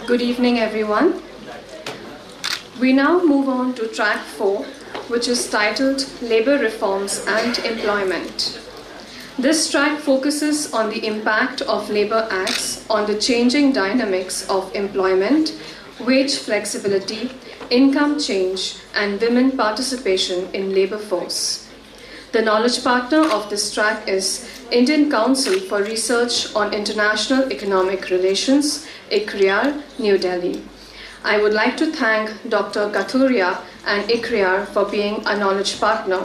Good evening, everyone. We now move on to track 4, which is titled Labor Reforms and Employment. This track focuses on the impact of labor acts on the changing dynamics of employment, wage flexibility, income change, and women participation in labor force. The knowledge partner of this track is Indian Council for Research on International Economic Relations, ICRIAR, New Delhi. I would like to thank Dr. Kathuria and ICRIAR for being a knowledge partner.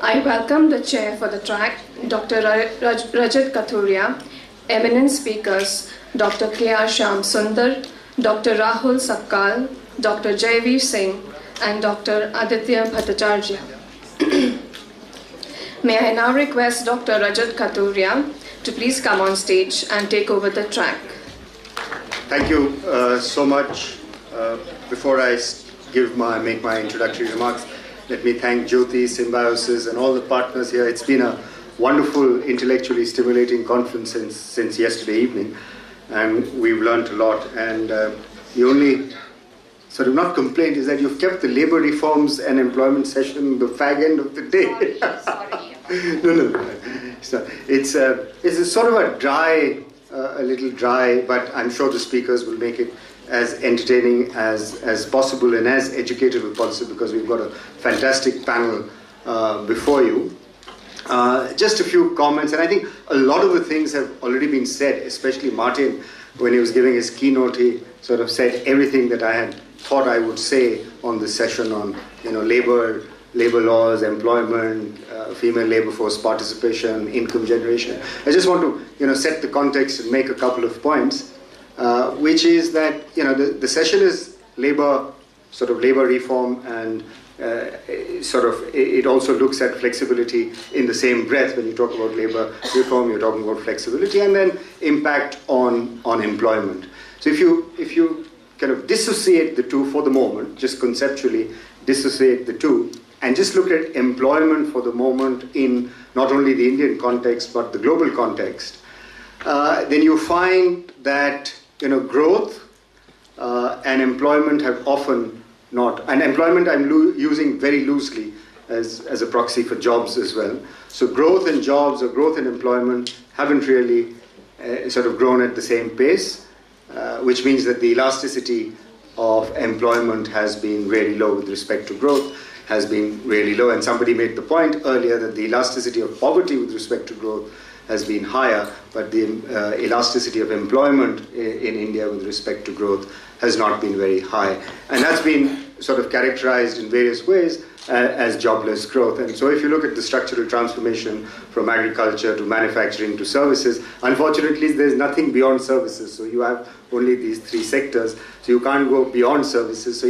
I welcome the chair for the track, Dr. Rajat Kathuria, eminent speakers, Dr. K.R. Shyam Sundar, Dr. Rahul Sakkal, Dr. Jaiveer Singh, and Dr. Aditya Bhattacharya. May I now request Dr. Rajat Kathuria to please come on stage and take over the track. Thank you so much. Before I make my introductory remarks, let me thank Jyoti, Symbiosis, and all the partners here. It's been a wonderful, intellectually stimulating conference since yesterday evening, and we've learned a lot. And the only sort of not complaint is that you've kept the labor reforms and employment session the fag end of the day. Sorry. No. It's a sort of a little dry, but I'm sure the speakers will make it as entertaining as possible and as educative as possible, because we've got a fantastic panel before you. Just a few comments, and I think a lot of the things have already been said, especially Martin, when he was giving his keynote, he sort of said everything that I had thought I would say on this session on labor laws, employment, female labor force participation, income generation. I just want to set the context and make a couple of points, which is that the session is labor reform, and it also looks at flexibility in the same breath. When you talk about labor reform, you're talking about flexibility, and then impact on employment. So if you kind of dissociate the two for the moment, just conceptually dissociate the two, and just look at employment for the moment in not only the Indian context but the global context, then you find that growth and employment have often not, and employment I'm using very loosely as a proxy for jobs as well. So growth in jobs or growth in employment haven't really sort of grown at the same pace, which means that the elasticity of employment has been really low with respect to growth, has been really low. And somebody made the point earlier that the elasticity of poverty with respect to growth has been higher, but the elasticity of employment in India with respect to growth has not been very high. And that's been sort of characterized in various ways as jobless growth. And so if you look at the structural transformation from agriculture to manufacturing to services, unfortunately there's nothing beyond services. So you have only these three sectors, so you can't go beyond services.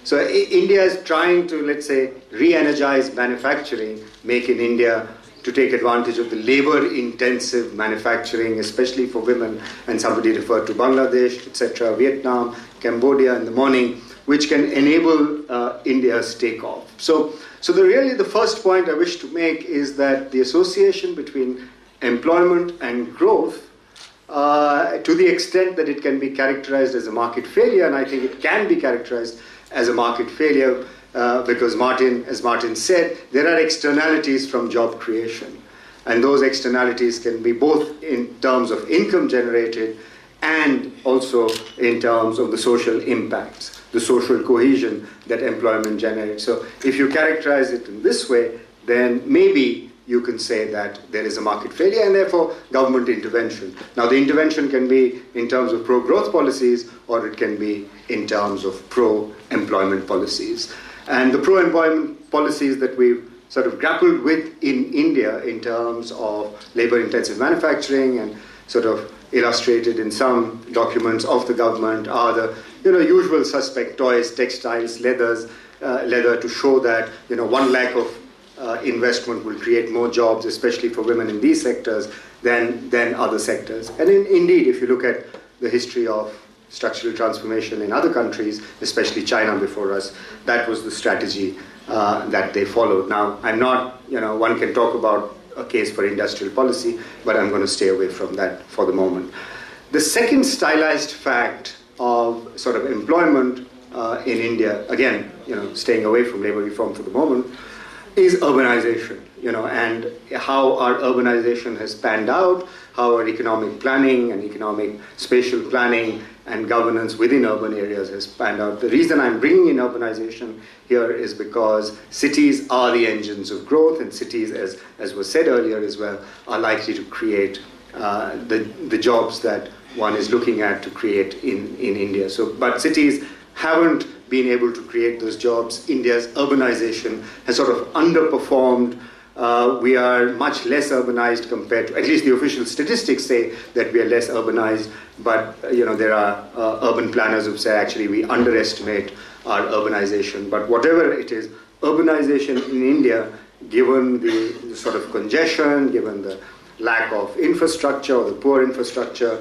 So India is trying to, let's say, re-energize manufacturing, make in India, to take advantage of the labor-intensive manufacturing, especially for women, and somebody referred to Bangladesh, etc., Vietnam, Cambodia in the morning, which can enable India's takeoff. So the first point I wish to make is that the association between employment and growth, to the extent that it can be characterized as a market failure, and I think it can be characterized as a market failure, because as Martin said, there are externalities from job creation. And those externalities can be both in terms of income generated and also in terms of the social impacts, the social cohesion that employment generates. So if you characterize it in this way, then maybe you can say that there is a market failure and therefore government intervention. Now the intervention can be in terms of pro-growth policies, or it can be in terms of pro-employment policies. And the pro-employment policies that we've sort of grappled with in India in terms of labor-intensive manufacturing and sort of illustrated in some documents of the government are the usual suspect: toys, textiles, leather, to show that 1 lakh of investment will create more jobs, especially for women in these sectors, than other sectors. And indeed, if you look at the history of structural transformation in other countries, especially China before us, that was the strategy that they followed. Now, I'm not, one can talk about a case for industrial policy, but I'm going to stay away from that for the moment. The second stylized fact of sort of employment in India, again, staying away from labor reform for the moment, is urbanization, and how our urbanization has panned out, how our economic planning and economic spatial planning and governance within urban areas has panned out. The reason I'm bringing in urbanization here is because cities are the engines of growth, and cities, as was said earlier as well, are likely to create the jobs that one is looking at to create in India. But cities haven't been able to create those jobs. India's urbanization has sort of underperformed. We are much less urbanized compared to, at least the official statistics say that we are less urbanized, but there are urban planners who say actually we underestimate our urbanization. But whatever it is, urbanization in India, given the sort of congestion, given the lack of infrastructure or the poor infrastructure,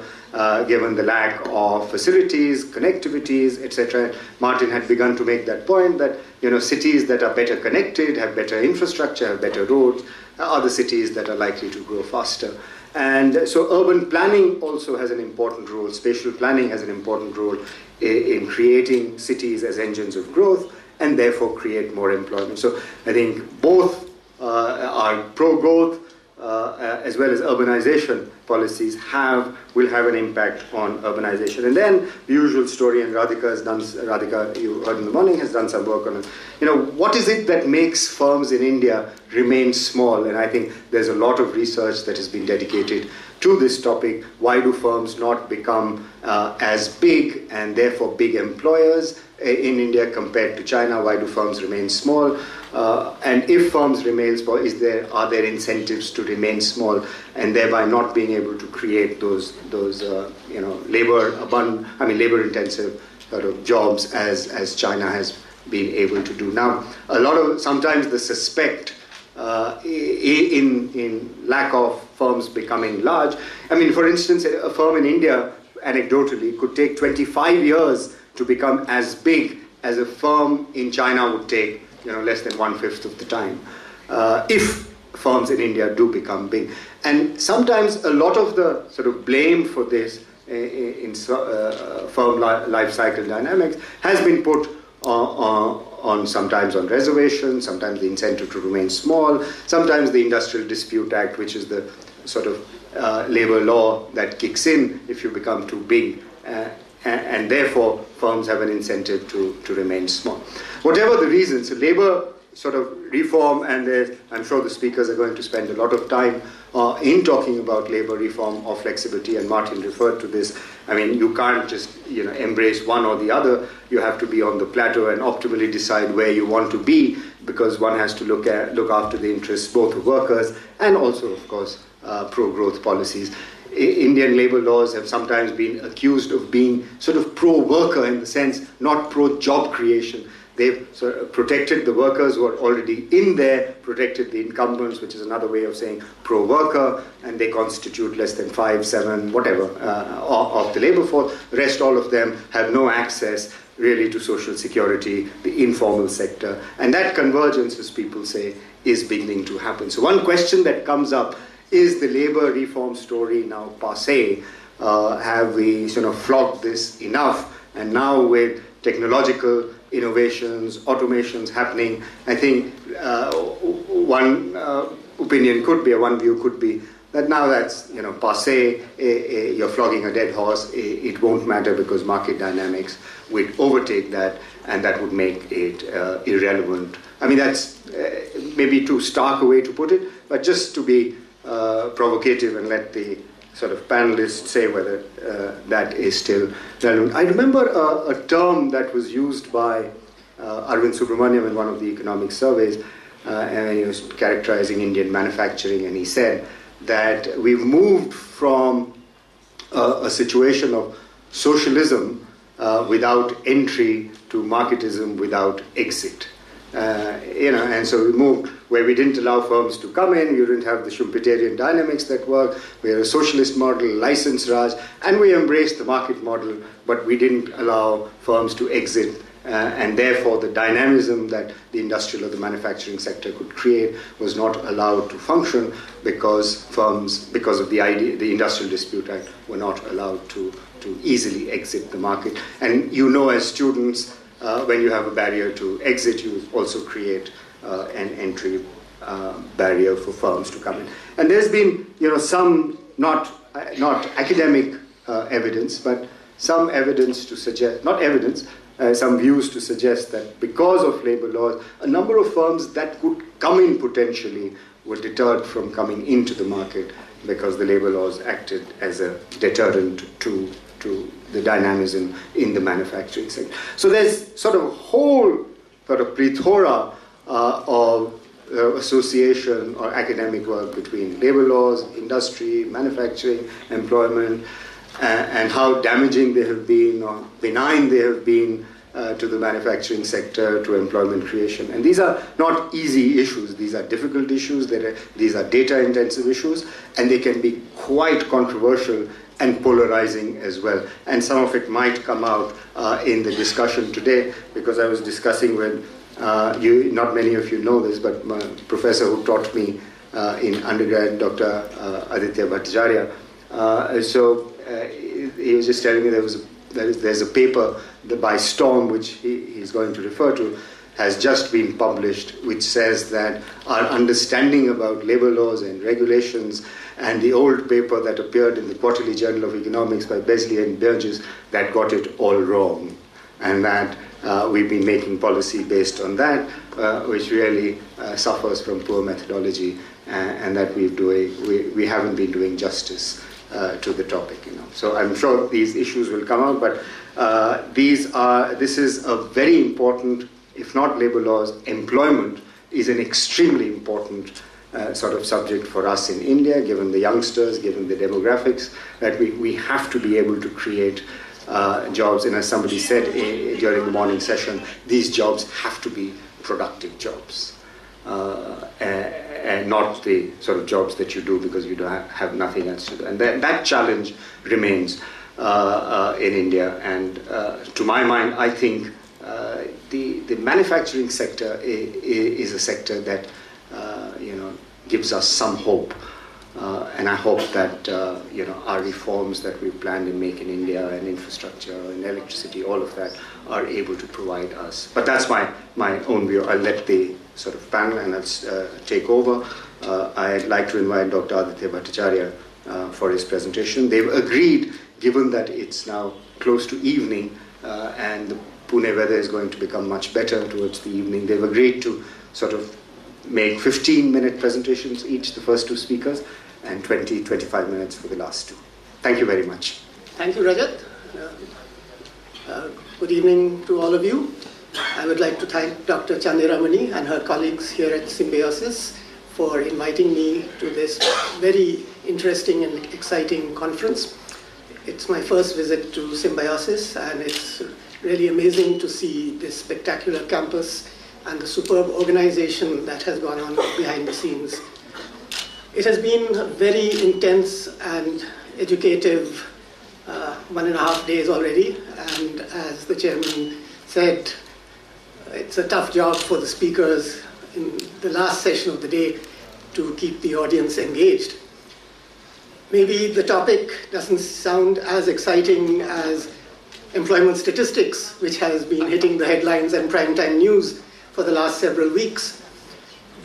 given the lack of facilities, connectivities, etc. Martin had begun to make that point that cities that are better connected, have better infrastructure, have better roads, are the cities that are likely to grow faster. And so urban planning also has an important role, spatial planning has an important role in creating cities as engines of growth and therefore create more employment. So I think both are pro-growth as well as urbanization policies will have an impact on urbanization. And then the usual story, and Radhika, you heard in the morning, has done some work on it. What is it that makes firms in India remain small? And I think there's a lot of research that has been dedicated to this topic. Why do firms not become as big and therefore big employers in India compared to China? Why do firms remain small? And if firms remain small, are there incentives to remain small and thereby not being able to create those labor-intensive sort of jobs as China has been able to do? Now, sometimes the suspect in lack of firms becoming large. For instance, a firm in India, anecdotally, could take 25 years to become as big as a firm in China would take less than 1/5 of the time, if firms in India do become big. And sometimes a lot of the sort of blame for this in firm life cycle dynamics has been put on sometimes on reservations, sometimes the incentive to remain small, sometimes the Industrial Dispute Act, which is the sort of labor law that kicks in if you become too big. And therefore, firms have an incentive to remain small. Whatever the reasons, so labor sort of reform, and I'm sure the speakers are going to spend a lot of time in talking about labor reform or flexibility, and Martin referred to this. You can't just embrace one or the other. You have to be on the plateau and optimally decide where you want to be, because one has to look after the interests both of workers and also, of course, pro-growth policies. Indian labor laws have sometimes been accused of being sort of pro-worker in the sense, not pro-job creation. They've sort of protected the workers who are already in there, protected the incumbents, which is another way of saying pro-worker, and they constitute less than 5, 7, whatever, of the labor force. The rest, all of them, have no access really to social security, the informal sector. And that convergence, as people say, is beginning to happen. So one question that comes up, is the labor reform story now passé? Have we sort of flogged this enough? And now with technological innovations, automations happening, I think one opinion could be, or one view could be, that now that's passé, you're flogging a dead horse, it won't matter because market dynamics would overtake that, and that would make it irrelevant. That's maybe too stark a way to put it, but just to be provocative and let the sort of panelists say whether that is still relevant. I remember a term that was used by Arvind Subramaniam in one of the economic surveys, and he was characterizing Indian manufacturing, and he said that we've moved from a situation of socialism without entry to marketism without exit. And so we moved where we didn't allow firms to come in, we didn't have the Schumpeterian dynamics that work, we had a socialist model, license Raj, and we embraced the market model, but we didn't allow firms to exit, and therefore the dynamism that the industrial or the manufacturing sector could create was not allowed to function because firms, because of the Industrial Dispute Act, were not allowed to to easily exit the market. And as students, when you have a barrier to exit, you also create an entry barrier for firms to come in. And there's been, some not academic evidence, but some evidence to suggest, not evidence, some views to suggest that because of labor laws, a number of firms that could come in potentially were deterred from coming into the market because the labor laws acted as a deterrent to the dynamism in the manufacturing sector. So there's sort of a whole sort of plethora of association or academic work between labor laws, industry, manufacturing, employment, and how damaging they have been or benign they have been to the manufacturing sector, to employment creation. And these are not easy issues. These are difficult issues. These are data-intensive issues, and they can be quite controversial and polarizing as well. And some of it might come out in the discussion today, because I was discussing with not many of you know this, but my professor who taught me in undergrad, Dr. Aditya Bhattacharya. He was just telling me there's a paper by Storm, which he's going to refer to, has just been published, which says that our understanding about labor laws and regulations and the old paper that appeared in the Quarterly Journal of Economics by Besley and Burgess, that got it all wrong. And that we've been making policy based on that, which really suffers from poor methodology, and that we haven't been doing justice to the topic. So I'm sure these issues will come out, but this is a very important, if not labor laws, employment is an extremely important sort of subject for us in India, given the youngsters, given the demographics, that we have to be able to create jobs. And as somebody said during the morning session, these jobs have to be productive jobs, and not the sort of jobs that you do because you don't have nothing else to do. And that challenge remains in India. And to my mind, I think the manufacturing sector is a sector that gives us some hope. And I hope that our reforms that we've planned in Make in India and infrastructure and electricity, all of that, are able to provide us. But that's my own view. I'll let the sort of panel and I'll take over. I'd like to invite Dr. Aditya Bhattacharya for his presentation. They've agreed, given that it's now close to evening and the Pune weather is going to become much better towards the evening, they've agreed to sort of make 15-minute presentations each, the first two speakers, and 25 minutes for the last two. Thank you very much. Thank you, Rajat. Good evening to all of you. I would like to thank Dr. Chandiramani and her colleagues here at Symbiosis for inviting me to this very interesting and exciting conference. It's my first visit to Symbiosis, and it's really amazing to see this spectacular campus and the superb organization that has gone on behind the scenes. It has been a very intense and educative 1.5 days already, and as the chairman said, it's a tough job for the speakers in the last session of the day to keep the audience engaged. Maybe the topic doesn't sound as exciting as employment statistics, which has been hitting the headlines and primetime news for the last several weeks.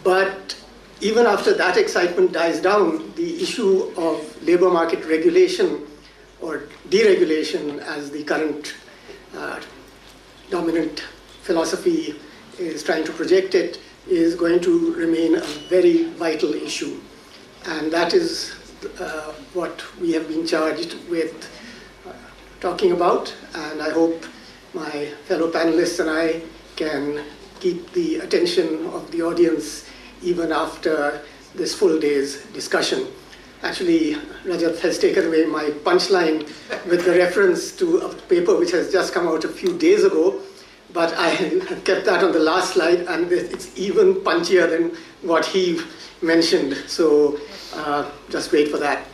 But even after that excitement dies down, the issue of labor market regulation or deregulation, as the current dominant philosophy is trying to project it, is going to remain a very vital issue. And that is what we have been charged with talking about. And I hope my fellow panelists and I can keep the attention of the audience even after this full day's discussion. Actually, Rajat has taken away my punchline with the reference to a paper which has just come out a few days ago, but I have kept that on the last slide, and it's even punchier than what he mentioned, so just wait for that.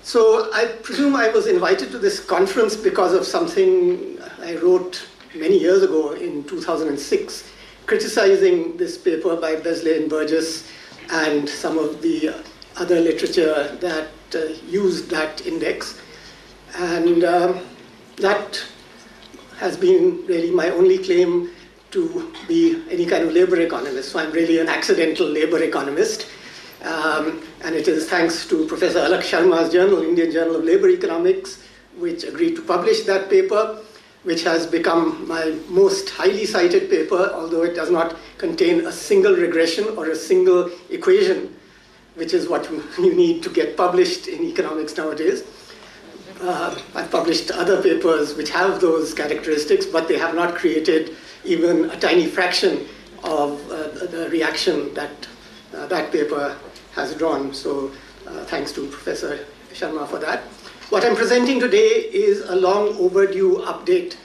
So I presume I was invited to this conference because of something I wrote many years ago in 2006, criticizing this paper by Besley and Burgess and some of the other literature that used that index. And that has been really my only claim to be any kind of labor economist. So I'm really an accidental labor economist. And it is thanks to Professor Alak Sharma's journal, Indian Journal of Labor Economics, which agreed to publish that paper, which has become my most highly cited paper, although it does not contain a single regression or a single equation, which is what you need to get published in economics nowadays. I've published other papers which have those characteristics, but they have not created even a tiny fraction of the reaction that that paper has drawn. So thanks to Professor Sharma for that. What I'm presenting today is a long overdue update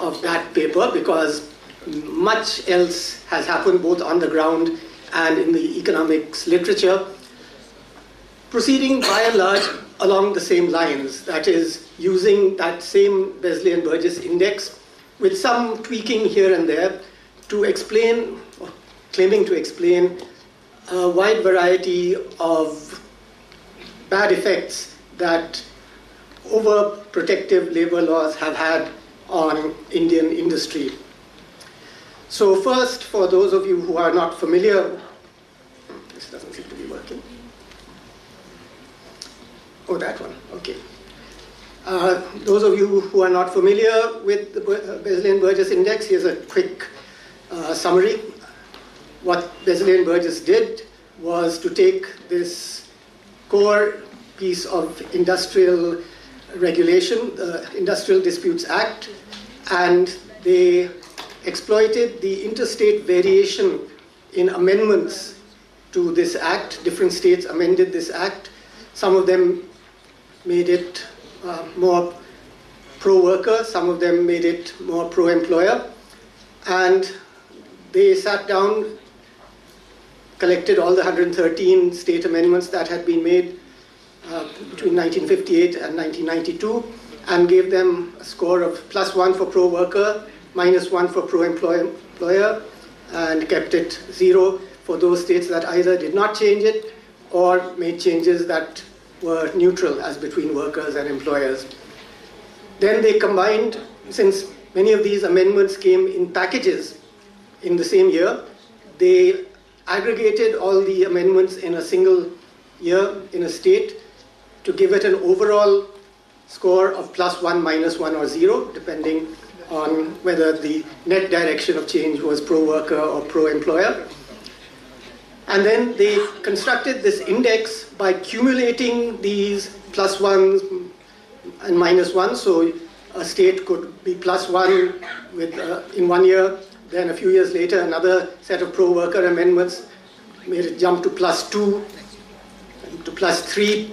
of that paper, because much else has happened both on the ground and in the economics literature, proceeding by and large along the same lines, that is, using that same Besley and Burgess index with some tweaking here and there to explain, or claiming to explain, a wide variety of bad effects that overprotective labor laws have had on Indian industry. So first, for those of you who are not familiar, this doesn't seem to be working. Oh, that one, okay. Those of you who are not familiar with the Besley and Burgess index, here's a quick summary. What Besley and Burgess did was to take this core piece of industrial regulation, the Industrial Disputes Act, and they exploited the interstate variation in amendments to this act. Different states amended this act. Some of them made it more pro-worker, some of them made it more pro-employer, and they sat down, collected all the 113 state amendments that had been made between 1958 and 1992, and gave them a score of +1 for pro-worker, -1 for pro-employer, and kept it 0 for those states that either did not change it or made changes that were neutral as between workers and employers. Then they combined, since many of these amendments came in packages in the same year, they aggregated all the amendments in a single year in a state to give it an overall score of +1, -1, or 0, depending on whether the net direction of change was pro-worker or pro-employer. And then they constructed this index by cumulating these +1s and -1s. So a state could be +1 with, in 1 year, then a few years later, another set of pro-worker amendments made it jump to +2, to +3,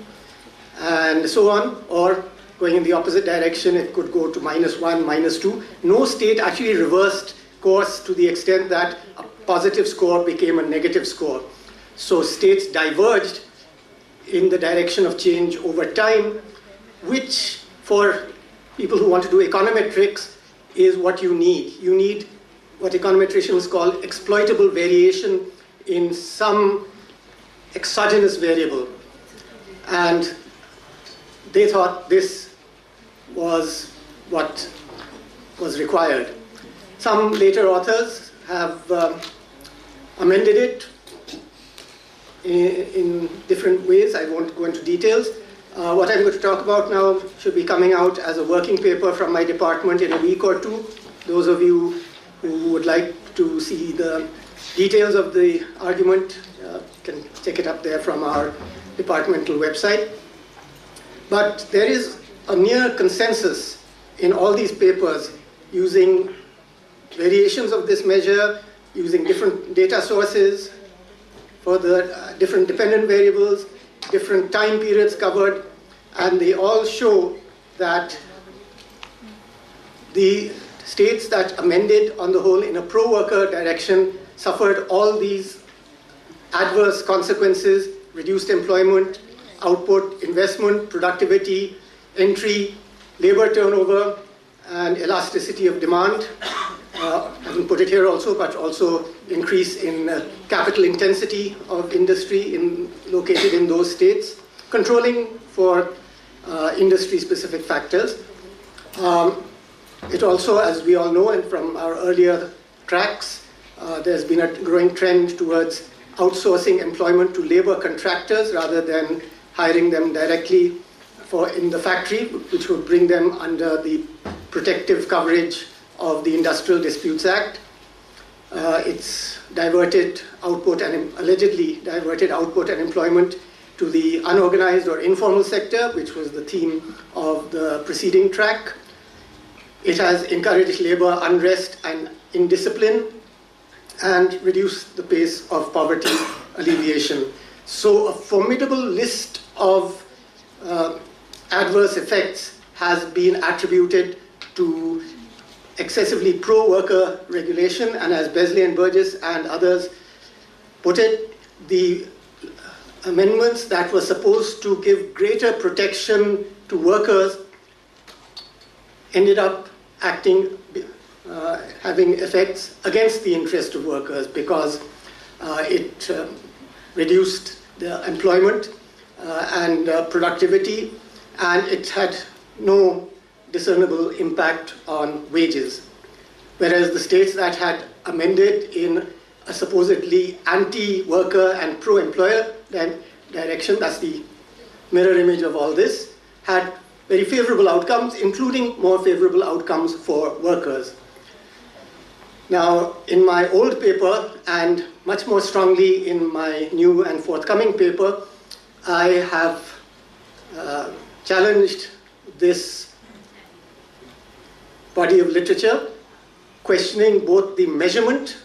and so on. Or going in the opposite direction, it could go to -1, -2. No state actually reversed course to the extent that a positive score became a negative score. So states diverged in the direction of change over time, which for people who want to do econometrics is what you need. You need what econometricians call exploitable variation in some exogenous variable. And they thought this was what was required. Some later authors have amended it in different ways. I won't go into details. What I'm going to talk about now should be coming out as a working paper from my department in a week or two. Those of you who would like to see the details of the argument can check it up there from our departmental website. But there is a near consensus in all these papers using variations of this measure, using different data sources for the different dependent variables, different time periods covered, and they all show that the states that amended on the whole in a pro-worker direction suffered all these adverse consequences: reduced employment, output, investment, productivity, entry, labor turnover, and elasticity of demand. I can put it here also, but also increase in capital intensity of industry located in those states. Controlling for industry-specific factors. It also, as we all know, and from our earlier tracks, there's been a growing trend towards outsourcing employment to labor contractors rather than hiring them directly in the factory, which would bring them under the protective coverage of the Industrial Disputes Act. It's diverted output and allegedly diverted output and employment to the unorganized or informal sector, which was the theme of the preceding track. It has encouraged labor unrest and indiscipline and reduced the pace of poverty alleviation. So a formidable list of adverse effects has been attributed to excessively pro-worker regulation, and as Besley and Burgess and others put it, the amendments that were supposed to give greater protection to workers ended up having effects against the interest of workers because it reduced the employment and productivity, and it had no discernible impact on wages. Whereas the states that had amended in a supposedly anti-worker and pro-employer direction, that's the mirror image of all this, had very favorable outcomes, including more favorable outcomes for workers. Now, in my old paper, and much more strongly in my new and forthcoming paper, I have challenged this body of literature, questioning both the measurement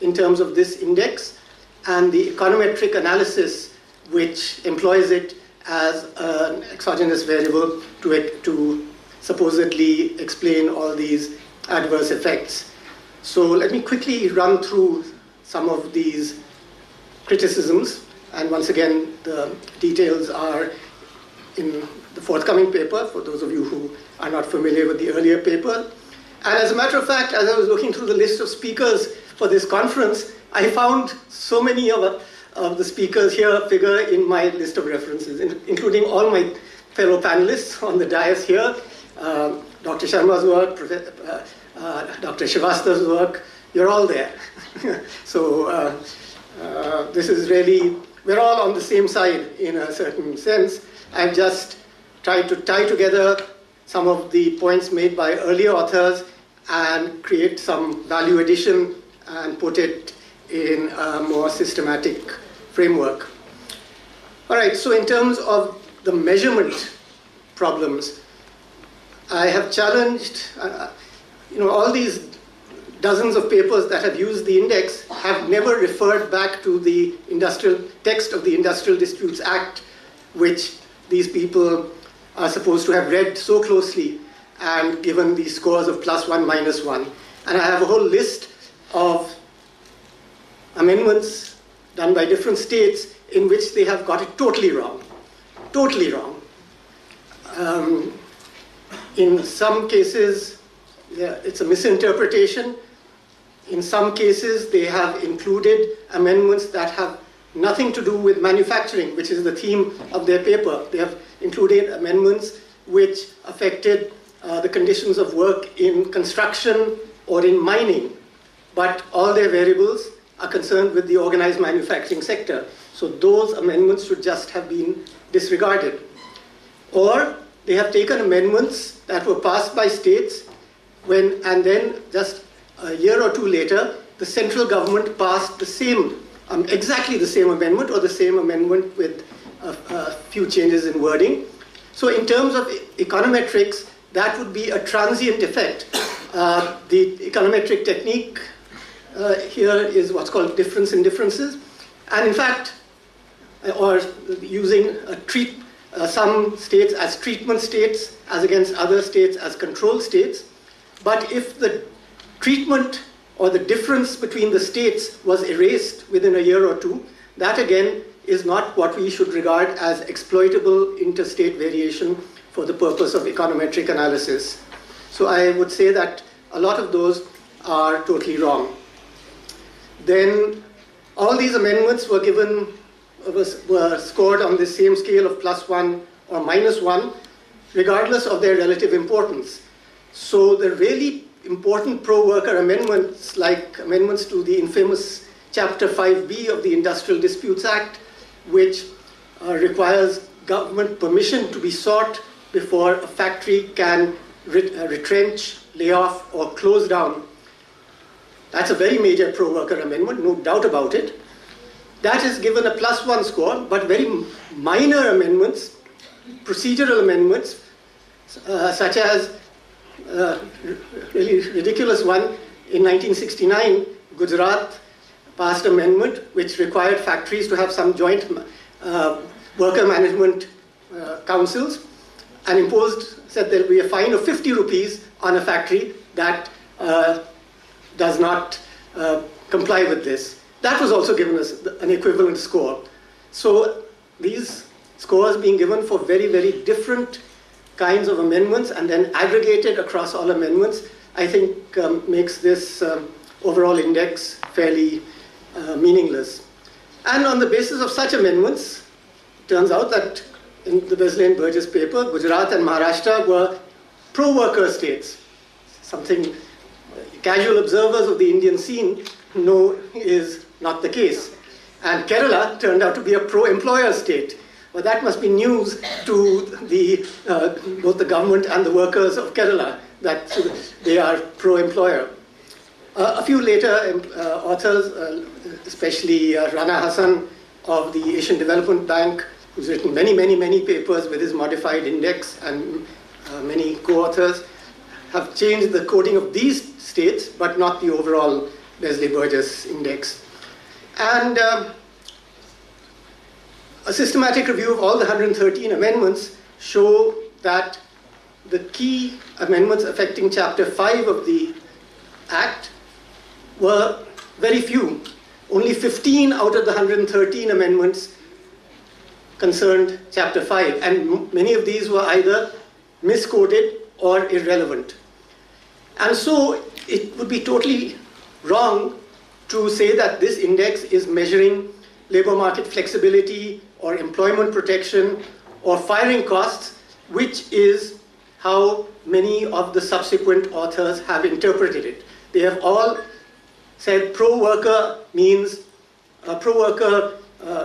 in terms of this index and the econometric analysis which employs it as an exogenous variable to supposedly explain all these adverse effects. So let me quickly run through some of these criticisms, and once again the details are in the forthcoming paper for those of you who are not familiar with the earlier paper. And as a matter of fact, as I was looking through the list of speakers for this conference, I found so many of the speakers here figure in my list of references, including all my fellow panelists on the dais here, Dr. Sharma's work, Dr. Srivastav's work, you're all there. So this is really, we're all on the same side in a certain sense. I've just tried to tie together some of the points made by earlier authors and create some value addition and put it in a more systematic framework. All right, so in terms of the measurement problems, I have challenged, all these dozens of papers that have used the index have never referred back to the text of the Industrial Disputes Act, which these people are supposed to have read so closely and given the scores of +1, -1. And I have a whole list of amendments done by different states in which they have got it totally wrong. Totally wrong. In some cases, it's a misinterpretation. In some cases, they have included amendments that have nothing to do with manufacturing, which is the theme of their paper. They have included amendments which affected the conditions of work in construction or in mining, but all their variables are concerned with the organized manufacturing sector. So those amendments should just have been disregarded. Or they have taken amendments that were passed by states and then just a year or two later, the central government passed the same, exactly the same amendment or the same amendment with a few changes in wording. So in terms of econometrics, that would be a transient effect. The econometric technique here is what's called difference in differences. And in fact, or using some states as treatment states as against other states as control states. But if the treatment or the difference between the states was erased within a year or two, that again is not what we should regard as exploitable interstate variation for the purpose of econometric analysis. So I would say that a lot of those are totally wrong. Then all these amendments were scored on the same scale of +1 or -1, regardless of their relative importance. So the really important pro-worker amendments, like amendments to the infamous Chapter 5B of the Industrial Disputes Act, which requires government permission to be sought before a factory can retrench, lay off, or close down. That's a very major pro-worker amendment, no doubt about it. That is given a +1 score, but very minor amendments, procedural amendments, such as really ridiculous one in 1969, Gujarat passed an amendment which required factories to have some joint worker management councils, and said there will be a fine of 50 rupees on a factory that does not comply with this. That was also given us an equivalent score. So these scores being given for very, very different kinds of amendments and then aggregated across all amendments, I think makes this overall index fairly meaningless. And on the basis of such amendments, it turns out that in the Besley and Burgess paper, Gujarat and Maharashtra were pro-worker states, something casual observers of the Indian scene know is not the case. And Kerala turned out to be a pro-employer state. Well, that must be news to both the government and the workers of Kerala, that they are pro-employer. A few later authors, especially Rana Hassan of the Asian Development Bank, who's written many, many, many papers with his modified index, and many co-authors, have changed the coding of these states, but not the overall Besley-Burgess index. And a systematic review of all the 113 amendments show that the key amendments affecting Chapter 5 of the Act were very few. Only 15 out of the 113 amendments concerned Chapter 5, and many of these were either miscoded or irrelevant. And so it would be totally wrong to say that this index is measuring labor market flexibility or employment protection or firing costs, which is how many of the subsequent authors have interpreted it. They have all said pro-worker means, pro-worker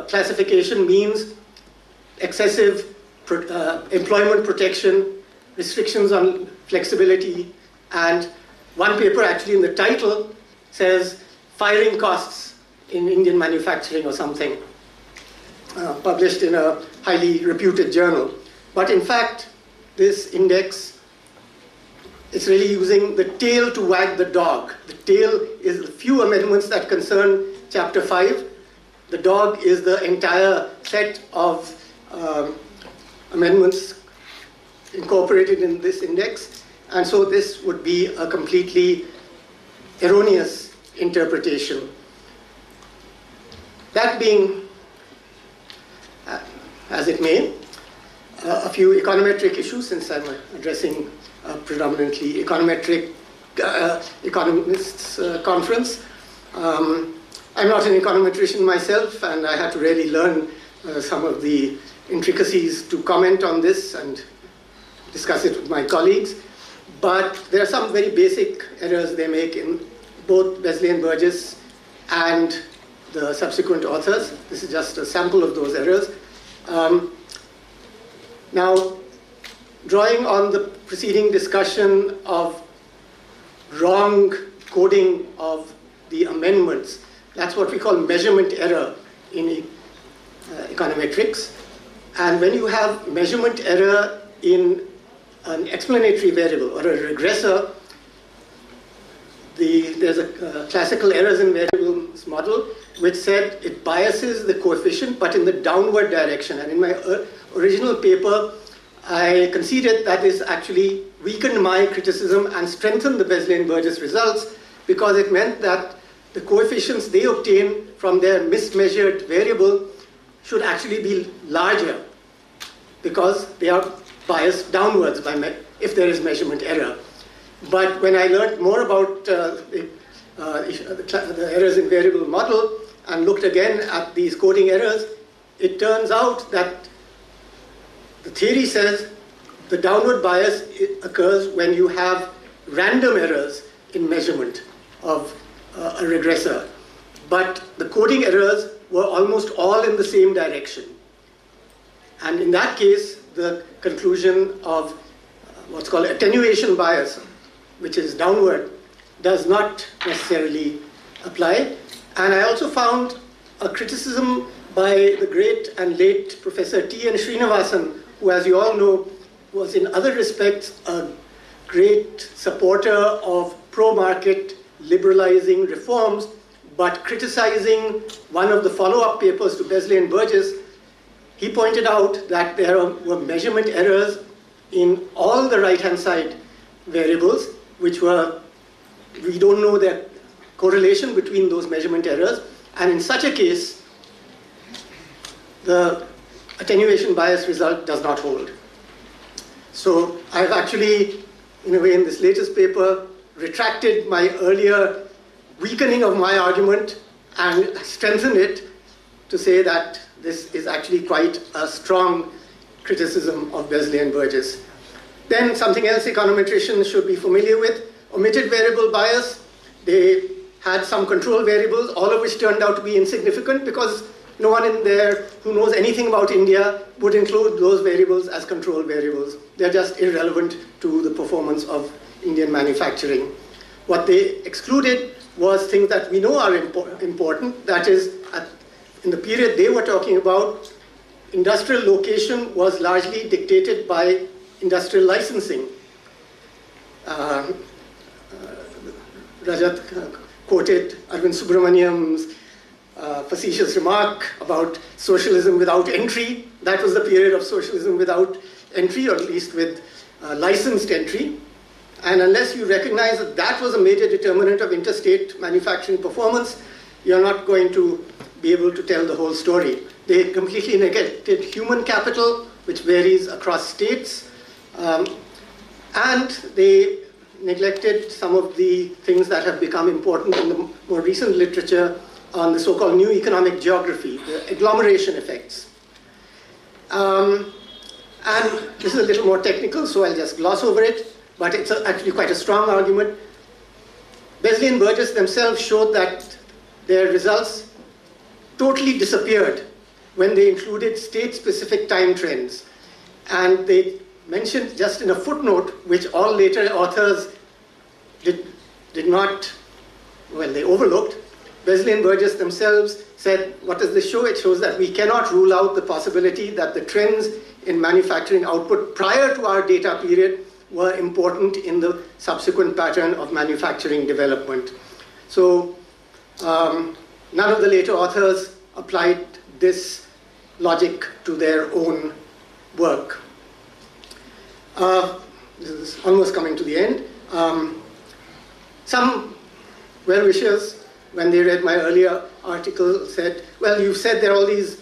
classification means excessive employment protection, restrictions on flexibility, and one paper actually in the title says firing costs in Indian manufacturing or something, published in a highly reputed journal. But in fact, this index is really using the tail to wag the dog. The tail is the few amendments that concern Chapter 5. The dog is the entire set of amendments incorporated in this index. And so this would be a completely erroneous interpretation. That being as it may, a few econometric issues, since I'm addressing predominantly econometric economists conference. I'm not an econometrician myself, and I had to really learn some of the intricacies to comment on this and discuss it with my colleagues. But there are some very basic errors they make in both Besley and Burgess and the subsequent authors. This is just a sample of those errors. Now, drawing on the preceding discussion of wrong coding of the amendments, that's what we call measurement error in econometrics. And when you have measurement error in an explanatory variable or a regressor, there's a classical errors in variables model which said it biases the coefficient but in the downward direction. And in my original paper, I conceded that this actually weakened my criticism and strengthened the Besley and Burgess results, because it meant that the coefficients they obtain from their mismeasured variable should actually be larger, because they are biased downwards if there is measurement error. But when I learned more about the errors in variable model and looked again at these coding errors, it turns out that the theory says the downward bias occurs when you have random errors in measurement of a regressor. But the coding errors were almost all in the same direction. And in that case, the conclusion of what's called attenuation bias, which is downward, does not necessarily apply. And I also found a criticism by the great and late Professor T.N. Srinivasan, who, as you all know, was in other respects a great supporter of pro-market liberalizing reforms, but criticizing one of the follow-up papers to Besley and Burgess. He pointed out that there were measurement errors in all the right-hand side variables, which were, we don't know the correlation between those measurement errors, and in such a case, the attenuation bias result does not hold. So I've actually, in a way, in this latest paper, retracted my earlier weakening of my argument and strengthened it to say that this is actually quite a strong criticism of Besley and Burgess. Then something else econometricians should be familiar with, omitted variable bias. They had some control variables, all of which turned out to be insignificant because no one in there who knows anything about India would include those variables as control variables. They're just irrelevant to the performance of Indian manufacturing. What they excluded was things that we know are important. That is, in the period they were talking about, industrial location was largely dictated by industrial licensing. Rajat quoted Arvind Subramaniam's facetious remark about socialism without entry. That was the period of socialism without entry, or at least with licensed entry. And unless you recognize that that was a major determinant of interstate manufacturing performance, you're not going to be able to tell the whole story. They completely neglected human capital, which varies across states, and they neglected some of the things that have become important in the more recent literature on the so-called new economic geography, the agglomeration effects. And this is a little more technical, so I'll just gloss over it, but it's actually quite a strong argument. Besley and Burgess themselves showed that their results totally disappeared when they included state-specific time trends. And they mentioned just in a footnote, which all later authors did not, well, they overlooked. Besley and Burgess themselves said, what does this show? It shows that we cannot rule out the possibility that the trends in manufacturing output prior to our data period were important in the subsequent pattern of manufacturing development. So none of the later authors applied this logic to their own work. This is almost coming to the end. Some well-wishers, when they read my earlier article, said, well, you've said there are all these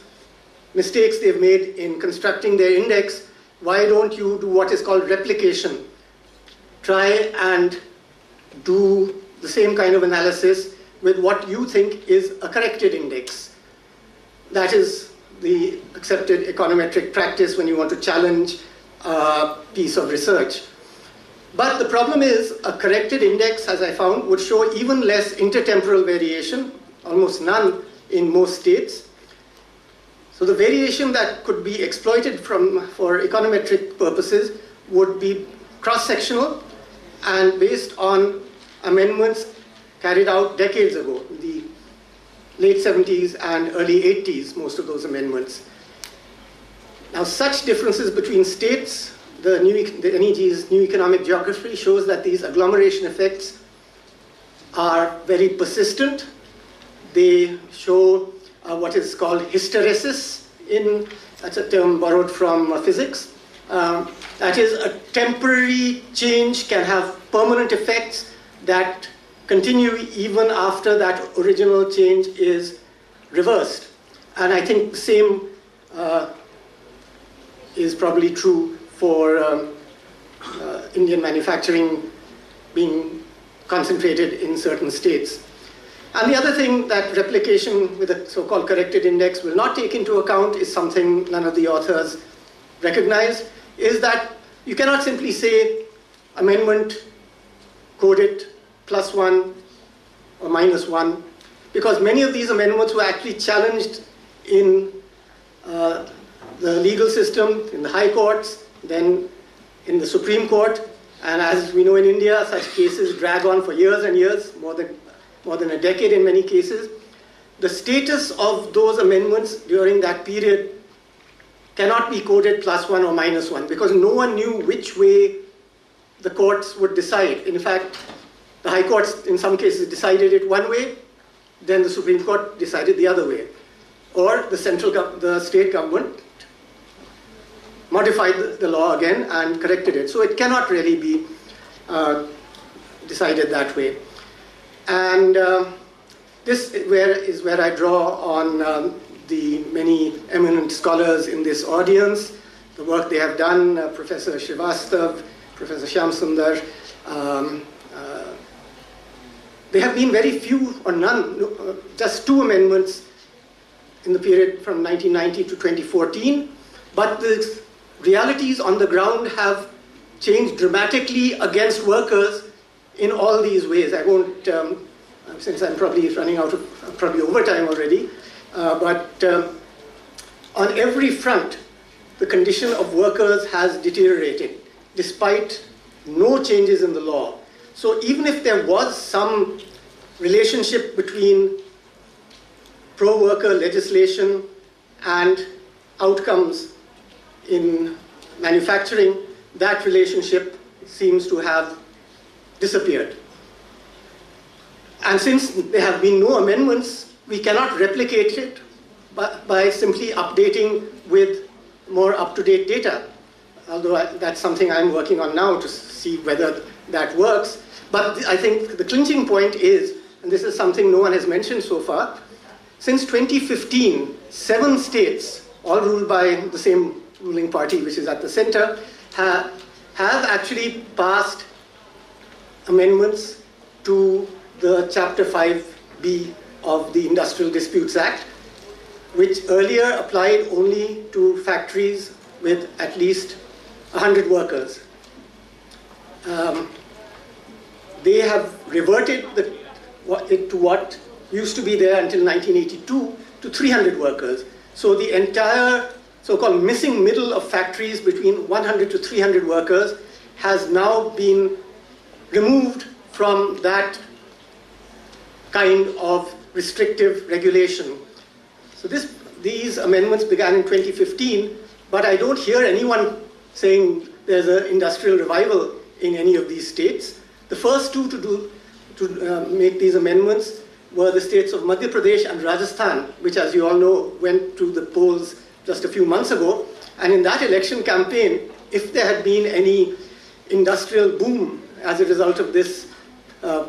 mistakes they've made in constructing their index. Why don't you do what is called replication? Try and do the same kind of analysis with what you think is a corrected index. That is the accepted econometric practice when you want to challenge a piece of research. But the problem is a corrected index, as I found, would show even less intertemporal variation, almost none in most states. So the variation that could be exploited for econometric purposes would be cross-sectional and based on amendments carried out decades ago, in the late 70s and early 80s, most of those amendments. Now, such differences between states, the NEG's new economic geography shows that these agglomeration effects are very persistent. They show what is called hysteresis, that's a term borrowed from physics. That is, a temporary change can have permanent effects that continue even after that original change is reversed. And I think the same is probably true for Indian manufacturing being concentrated in certain states. And the other thing that replication with a so-called corrected index will not take into account is something none of the authors recognized, is that You cannot simply say amendment, code it, +1 or -1, because many of these amendments were actually challenged in the legal system, in the high courts, then in the Supreme Court, and as we know in India, such cases drag on for years and years, more than a decade in many cases. The status of those amendments during that period cannot be coded +1 or -1, because no one knew which way the courts would decide. In fact, the high courts in some cases decided it one way, then the Supreme Court decided the other way. Or the state government modified the law again and corrected it. So it cannot really be decided that way. And this is where I draw on the many eminent scholars in this audience, the work they have done, Professor Srivastav, Professor Shyamsundar. There have been very few or none, just 2 amendments in the period from 1990 to 2014, but the realities on the ground have changed dramatically against workers in all these ways. I won't, since I'm probably running out of, probably overtime already, but on every front, the condition of workers has deteriorated, despite no changes in the law. So even if there was some relationship between pro-worker legislation and outcomes in manufacturing, that relationship seems to have disappeared. And since there have been no amendments, we cannot replicate it by simply updating with more up-to-date data. Although that's something I'm working on now to see whether that works. But I think the clinching point is, and this is something no one has mentioned so far, since 2015, 7 states, all ruled by the same ruling party, which is at the center, have actually passed amendments to the Chapter 5B of the Industrial Disputes Act, which earlier applied only to factories with at least 100 workers. They have reverted it to what used to be there until 1982 to 300 workers. So the entire so-called missing middle of factories between 100 to 300 workers has now been removed from that kind of restrictive regulation. So these amendments began in 2015, but I don't hear anyone saying there's an industrial revival in any of these states. The first 2 to make these amendments were the states of Madhya Pradesh and Rajasthan, which, as you all know, went to the polls just a few months ago. And in that election campaign, if there had been any industrial boom as a result of this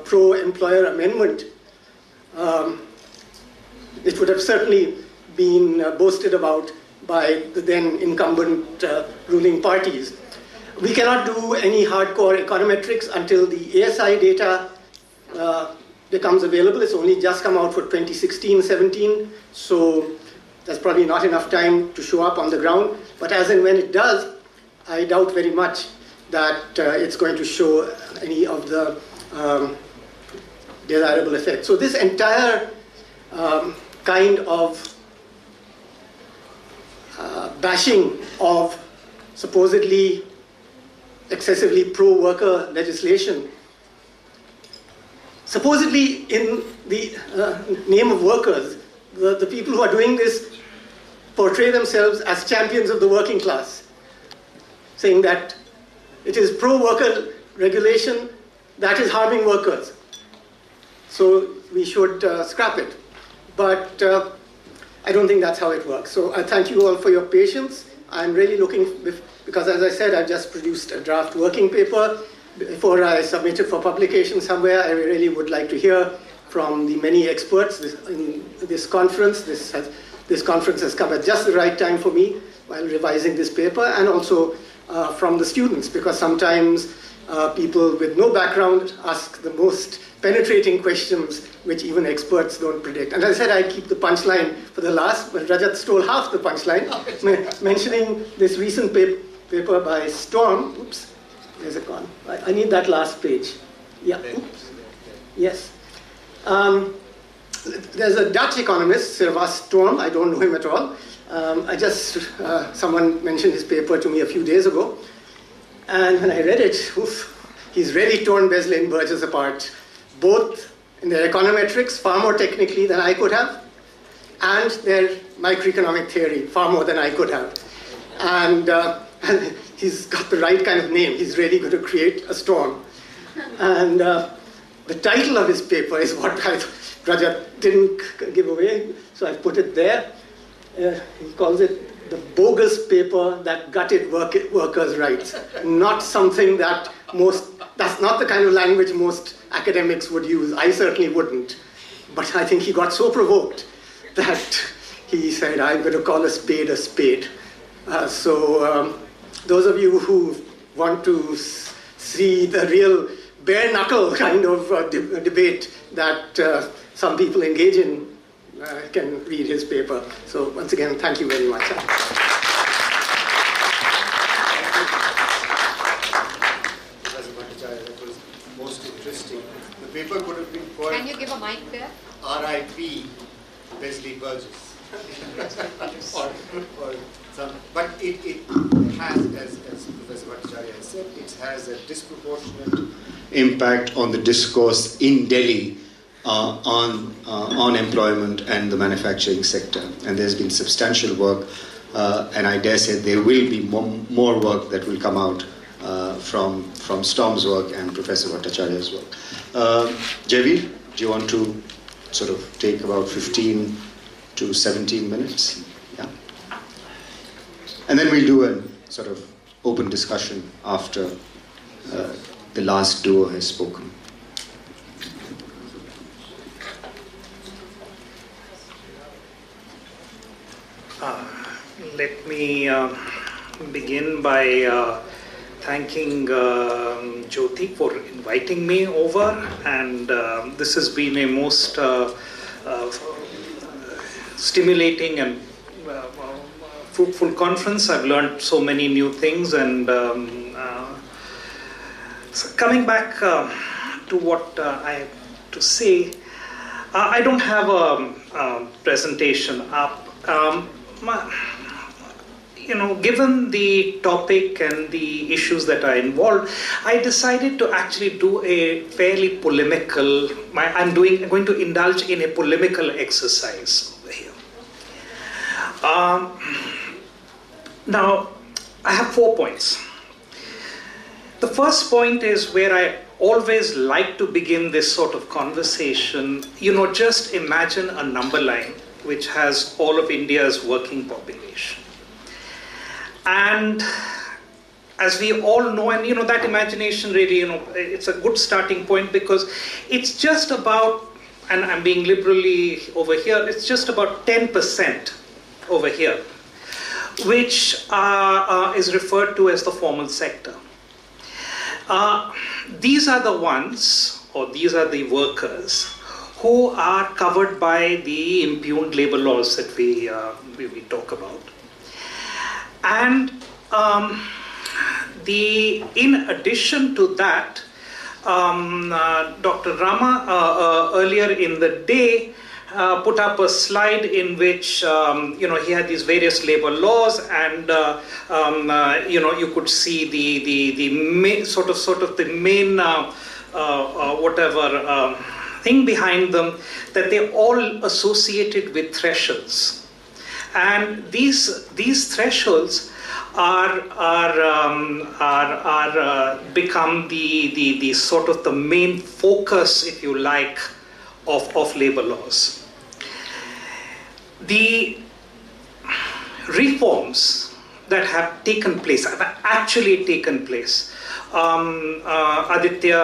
pro-employer amendment, it would have certainly been boasted about by the then incumbent ruling parties. We cannot do any hardcore econometrics until the ASI data becomes available. It's only just come out for 2016-17, so there's probably not enough time to show up on the ground. But as and when it does, I doubt very much that it's going to show any of the desirable effects. So this entire kind of bashing of supposedly excessively pro-worker legislation, supposedly in the name of workers, the people who are doing this portray themselves as champions of the working class, saying that it is pro-worker regulation that is harming workers. So we should scrap it. But I don't think that's how it works. So I thank you all for your patience. I'm really looking, because as I said, I've just produced a draft working paper. Before I submit it for publication somewhere, I really would like to hear from the many experts in this conference. This conference has come at just the right time for me while revising this paper, and also from the students, because sometimes people with no background ask the most penetrating questions which even experts don't predict. And as I said, I keep the punchline for the last, but Rajat stole half the punchline, mentioning this recent paper by Storm. Oops, where's it gone? I need that last page. Yeah, oops. Yes. There's a Dutch economist, Servaas Storm. I don't know him at all. Someone mentioned his paper to me a few days ago. And when I read it, he's really torn Besley and Burgess apart, both in their econometrics, far more technically than I could have, and their microeconomic theory, far more than I could have. And he's got the right kind of name. He's really going to create a storm. And the title of his paper is what Rajat didn't give away, so I've put it there. He calls it the bogus paper that gutted workers' rights. Not something that's not the kind of language most academics would use. I certainly wouldn't. But I think he got so provoked that he said, I'm going to call a spade a spade. So those of you who want to see the real bare knuckle kind of debate that some people engage in, can read his paper. So once again, thank you very much. That was most interesting. The paper could have been called Can you give a mic there? R.I.P. Besley Burgess. or some, but it has, as Professor Bhattacharya has said, it has a disproportionate impact on the discourse in Delhi on employment and the manufacturing sector. And there's been substantial work, and I dare say there will be more work that will come out from Storm's work and Professor Bhattacharya's work. Javi, do you want to sort of take about 15 to 17 minutes? Yeah. And then we'll do a sort of open discussion after the last duo has spoken. Let me begin by thanking Jyoti for inviting me over, and this has been a most stimulating and fruitful conference. I've learned so many new things, and so coming back to what I have to say, I don't have a presentation up. Given the topic and the issues that are involved, I decided to actually do a fairly polemical, I'm going to indulge in a polemical exercise over here. Now, I have 4 points. The first point is where I always like to begin this sort of conversation. Just imagine a number line which has all of India's working population. And as we all know, and that imagination really, it's a good starting point, because it's just about, and I'm being liberally over here, it's just about 10% over here, which is referred to as the formal sector. These are the ones, or these are the workers who are covered by the impugned labor laws that we talk about. And in addition to that, Dr. Rama earlier in the day put up a slide in which he had these various labor laws, and you could see the main sort of the main thing behind them, that they're all associated with thresholds. And these thresholds are become the sort of the main focus, if you like, of labor laws. The reforms that have taken place, have actually taken place. Aditya,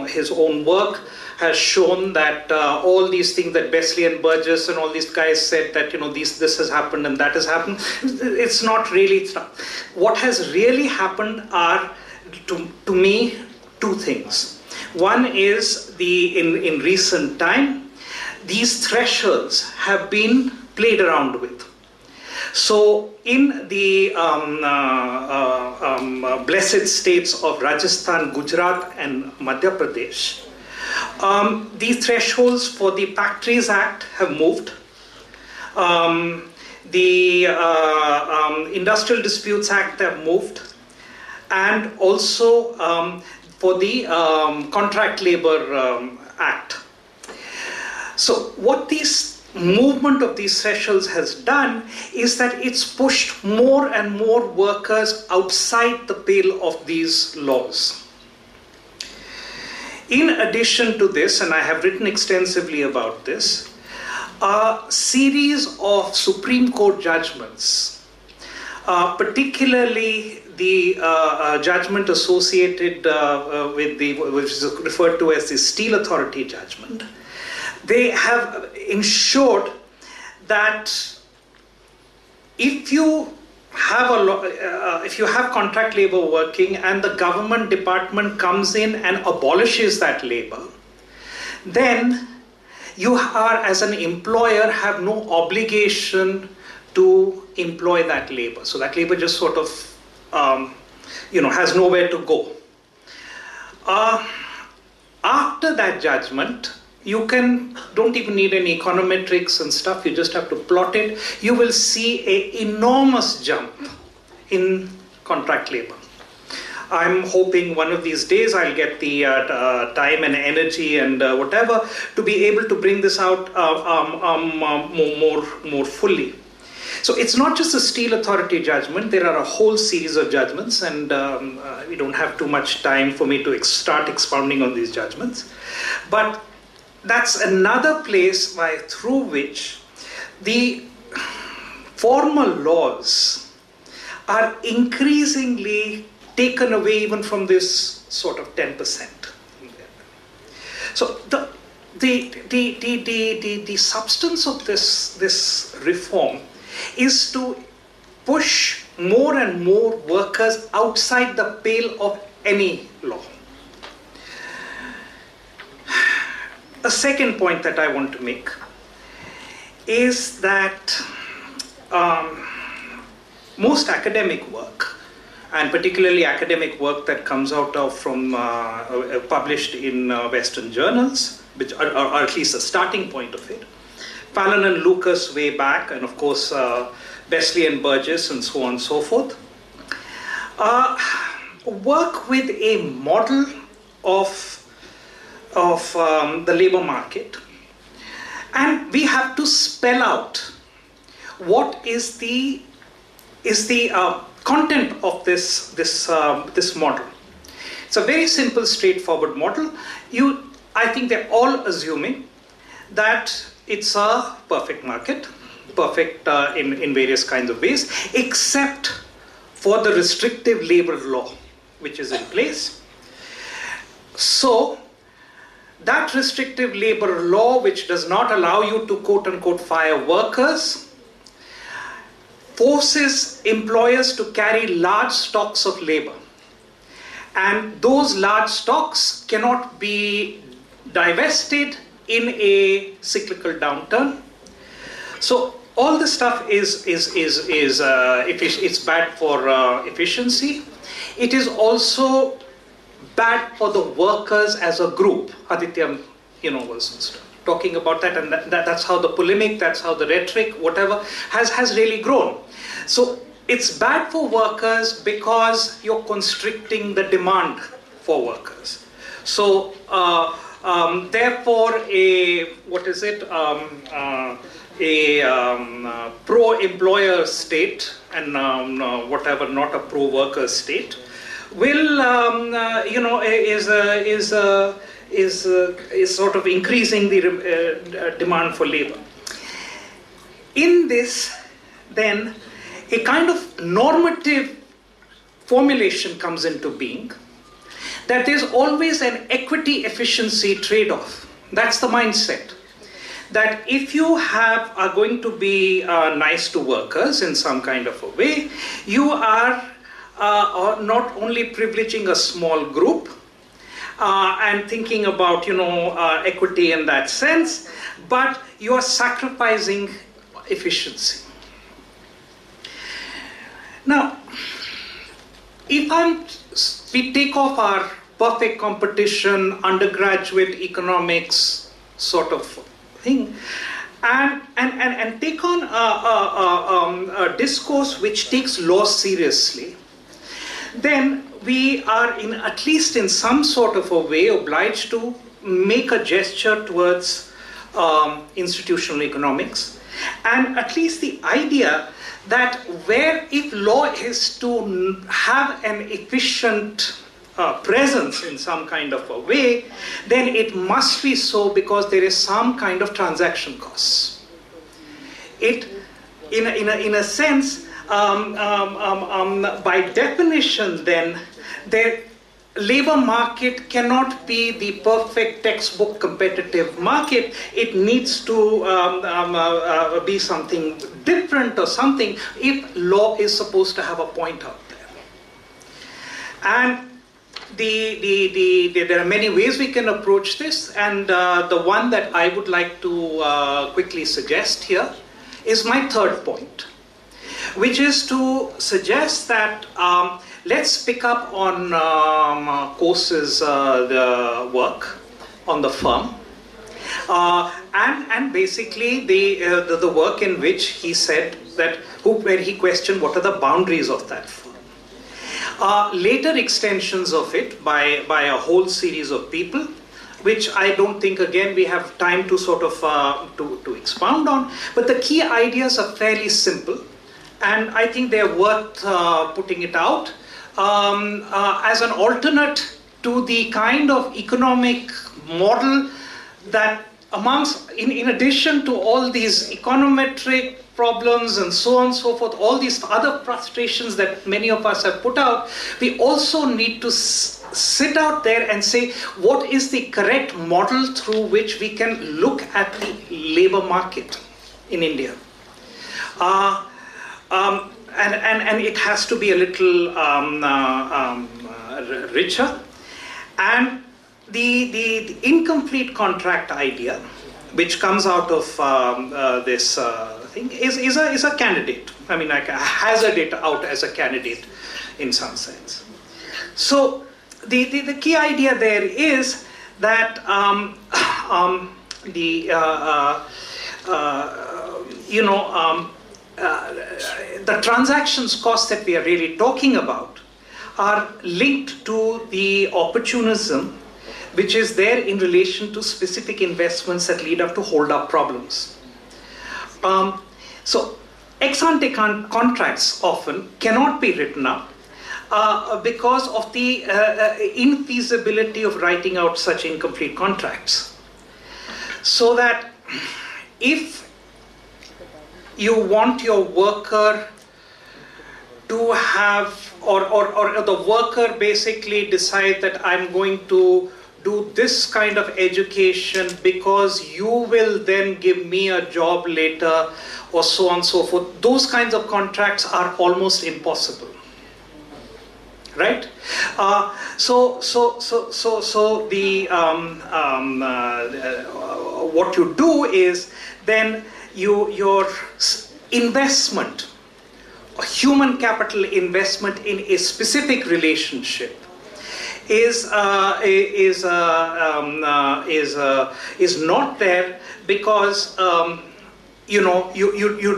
his own work has shown that all these things that Besley and Burgess and all these guys said that this has happened and that has happened, it's not really. What has really happened are, to me, two things. One is in recent time, these thresholds have been played around with. So in the blessed states of Rajasthan, Gujarat and Madhya Pradesh, the thresholds for the Factories Act have moved. The Industrial Disputes Act have moved, and also for the Contract Labor Act. So what this movement of these thresholds has done is that it's pushed more and more workers outside the pale of these laws. In addition to this, and I have written extensively about this, a series of Supreme Court judgments, particularly the judgment associated with which is referred to as the Steel Authority judgment, they have ensured that if you have contract labor working and the government department comes in and abolishes that labor, then you are, as an employer, have no obligation to employ that labor. So that labor just sort of, has nowhere to go. After that judgment, you don't even need any econometrics and stuff, you just have to plot it. You will see an enormous jump in contract labor. I'm hoping one of these days I'll get the time and energy and whatever to be able to bring this out more fully. So it's not just a Steel Authority judgment, there are a whole series of judgments, and we don't have too much time for me to start expounding on these judgments. But that's another place through which the formal laws are increasingly taken away even from this sort of 10%. So the substance of this reform is to push more and more workers outside the pale of any law. A second point that I want to make is that most academic work, and particularly academic work that comes out of published in Western journals, which are at least a starting point of it, Fallon and Lucas way back, and of course Besley and Burgess and so on and so forth, work with a model of the labor market, and we have to spell out what is the content of this model. It's a very simple, straightforward model. I think they're all assuming that it's a perfect market, perfect in various kinds of ways, except for the restrictive labor law which is in place. So that restrictive labor law, which does not allow you to quote-unquote fire workers, forces employers to carry large stocks of labor. And those large stocks cannot be divested in a cyclical downturn. So all this stuff is it's bad for efficiency. It is also bad for the workers as a group. Aditya, was talking about that, and that's how the polemic, that's how the rhetoric, whatever, has really grown. So it's bad for workers because you're constricting the demand for workers. So therefore, a pro-employer state and whatever, not a pro-worker state, will is sort of increasing the demand for labor. In this, then, a kind of normative formulation comes into being, that there's always an equity efficiency trade-off. That's the mindset. That if you are going to be nice to workers in some kind of a way, you are not only privileging a small group and thinking about equity in that sense, but you are sacrificing efficiency. we take off our perfect competition, undergraduate economics sort of thing, and take on a discourse which takes law seriously, then we are, at least in some sort of a way, obliged to make a gesture towards institutional economics, and at least the idea that where if law is to have an efficient presence in some kind of a way, then it must be so because there is some kind of transaction costs. It, in a sense, by definition, then the labor market cannot be the perfect textbook competitive market. It needs to be something different or something if law is supposed to have a point out there. And there are many ways we can approach this, and the one that I would like to quickly suggest here is my third point, which is to suggest that let's pick up on Coase's the work on the firm, and basically the work in which he said that, where he questioned what are the boundaries of that firm. Later extensions of it by a whole series of people, which I don't think, again, we have time to sort of to expound on, but the key ideas are fairly simple, and I think they're worth putting it out as an alternate to the kind of economic model that in addition to all these econometric problems and so on and so forth, all these other frustrations that many of us have put out, we also need to sit out there and say, what is the correct model through which we can look at the labor market in India? And it has to be a little richer. And the incomplete contract idea, which comes out of this thing, is a candidate. I mean, I hazard it out as a candidate in some sense. So the key idea there is that the transactions costs that we are really talking about are linked to the opportunism which is there in relation to specific investments that lead up to hold-up problems. So ex-ante contracts often cannot be written up because of the infeasibility of writing out such incomplete contracts. So that if you want your worker to have, or the worker basically decide that I'm going to do this kind of education because you will then give me a job later, or so on and so forth, those kinds of contracts are almost impossible, right? So the what you do is then your investment, a human capital investment in a specific relationship is not there because you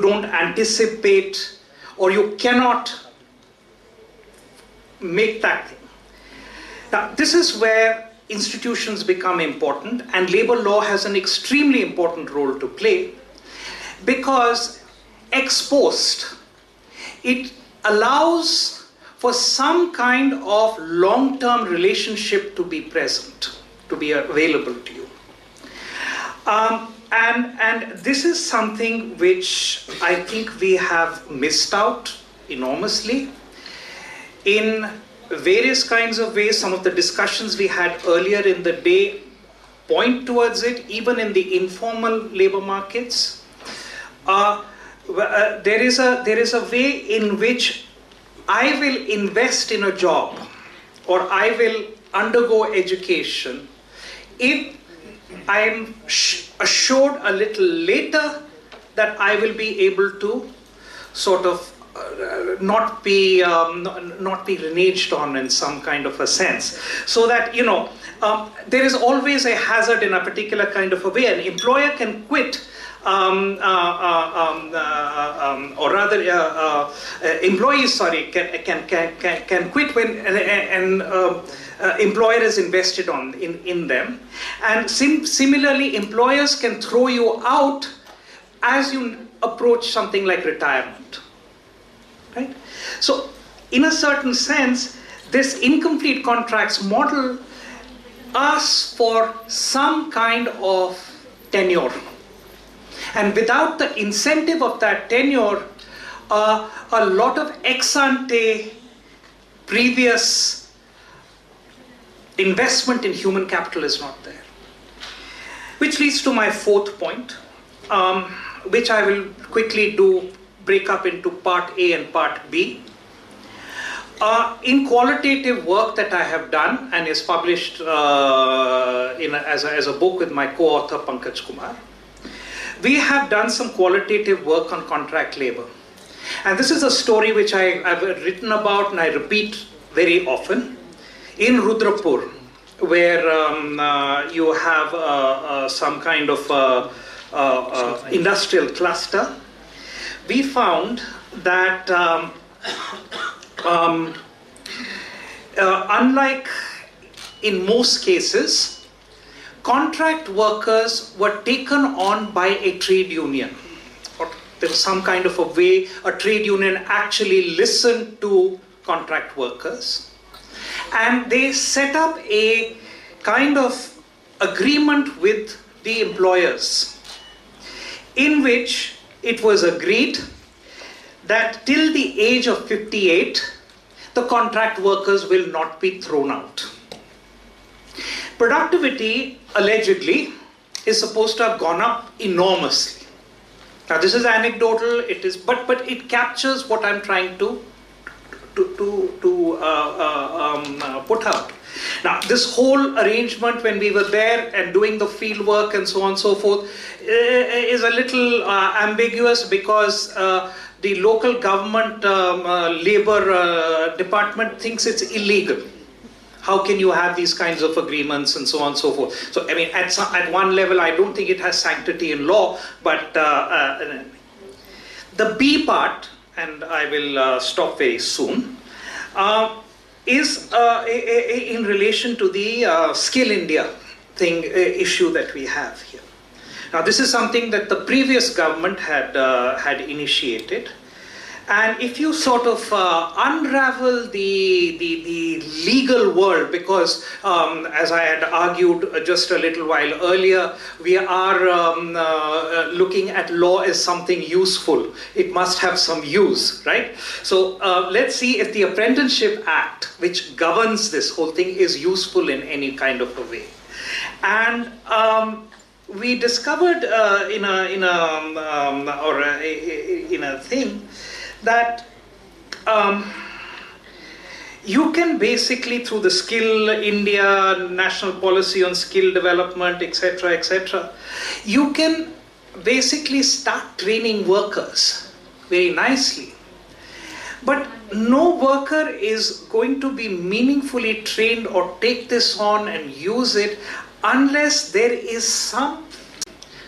don't anticipate, or you cannot make that thing. Now, this is where institutions become important, and labor law has an extremely important role to play, because ex post, it allows for some kind of long-term relationship to be present, to be available to you. And this is something which I think we have missed out enormously in various kinds of ways. Some of the discussions we had earlier in the day point towards it, even in the informal labor markets. There is a way in which I will invest in a job, or I will undergo education if I am assured a little later that I will be able to sort of not be reneged on in some kind of a sense, so that there is always a hazard in a particular kind of a way. An employer can quit, or rather, employees, can quit when an employer is invested in them, and similarly, employers can throw you out as you approach something like retirement. Right? So, in a certain sense, this incomplete contracts model asks for some kind of tenure. And without the incentive of that tenure, a lot of ex-ante previous investment in human capital is not there. Which leads to my fourth point, which I will quickly break up into part A and part B. In qualitative work that I have done and is published as a book with my co-author Pankaj Kumar, we have done some qualitative work on contract labor. And this is a story which I've written about and I repeat very often. In Rudrapur, where you have some kind of industrial cluster, we found that unlike in most cases, contract workers were taken on by a trade union. Or there was some kind of a way a trade union actually listened to contract workers. And they set up a kind of agreement with the employers, in which it was agreed that till the age of 58, the contract workers will not be thrown out. Productivity, allegedly, is supposed to have gone up enormously. Now, this is anecdotal, but it captures what I'm trying to put out. Now, this whole arrangement, when we were there and doing the field work and so on and so forth, is a little ambiguous, because the local government labor department thinks it's illegal. How can you have these kinds of agreements and so on and so forth? So, I mean, at one level, I don't think it has sanctity in law, but the B part, and I will stop very soon, is in relation to the Skill India issue that we have here. Now, this is something that the previous government had initiated. And if you sort of unravel the legal world, because as I had argued just a little while earlier, we are looking at law as something useful. It must have some use, right? So let's see if the Apprenticeship Act, which governs this whole thing, is useful in any kind of a way. And we discovered in a thing that you can basically, through the Skill India, national policy on skill development, etc., you can basically start training workers very nicely. But no worker is going to be meaningfully trained or take this on and use it unless there is some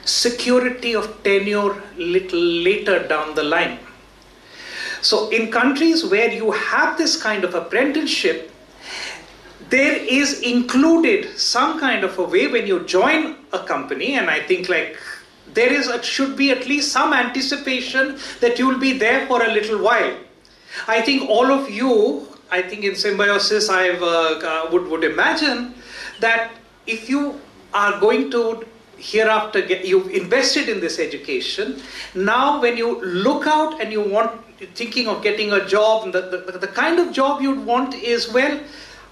security of tenure little later down the line. So in countries where you have this kind of apprenticeship, there is included some kind of a way when you join a company, and I think like should be at least some anticipation that you will be there for a little while. I think all of you, I think in Symbiosis, I would imagine that if you are going to hereafter you've invested in this education, now when you look out and thinking of getting a job, the kind of job you'd want is, well,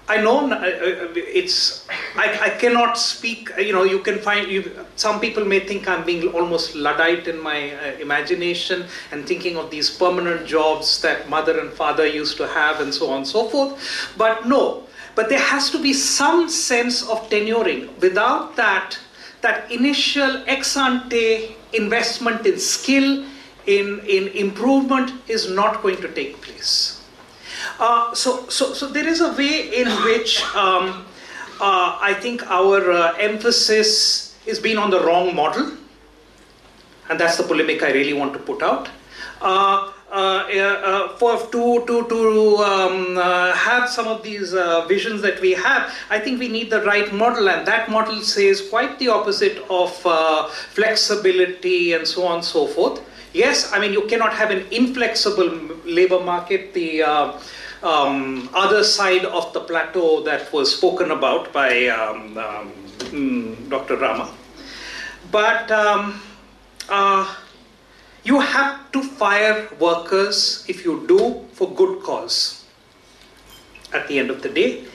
I know I cannot speak, you can find, some people may think I'm being almost Luddite in my imagination and thinking of these permanent jobs that mother and father used to have and so on and so forth. But no, but there has to be some sense of tenuring. Without that initial ex-ante investment in skill in improvement is not going to take place. So there is a way in which I think our emphasis is being on the wrong model, and that's the polemic I really want to put out. Have some of these visions that we have, I think we need the right model, and that model says quite the opposite of flexibility and so on and so forth. Yes, I mean, you cannot have an inflexible labor market, the other side of the plateau that was spoken about by Dr. Rama. But you have to fire workers, if you do, for good cause at the end of the day.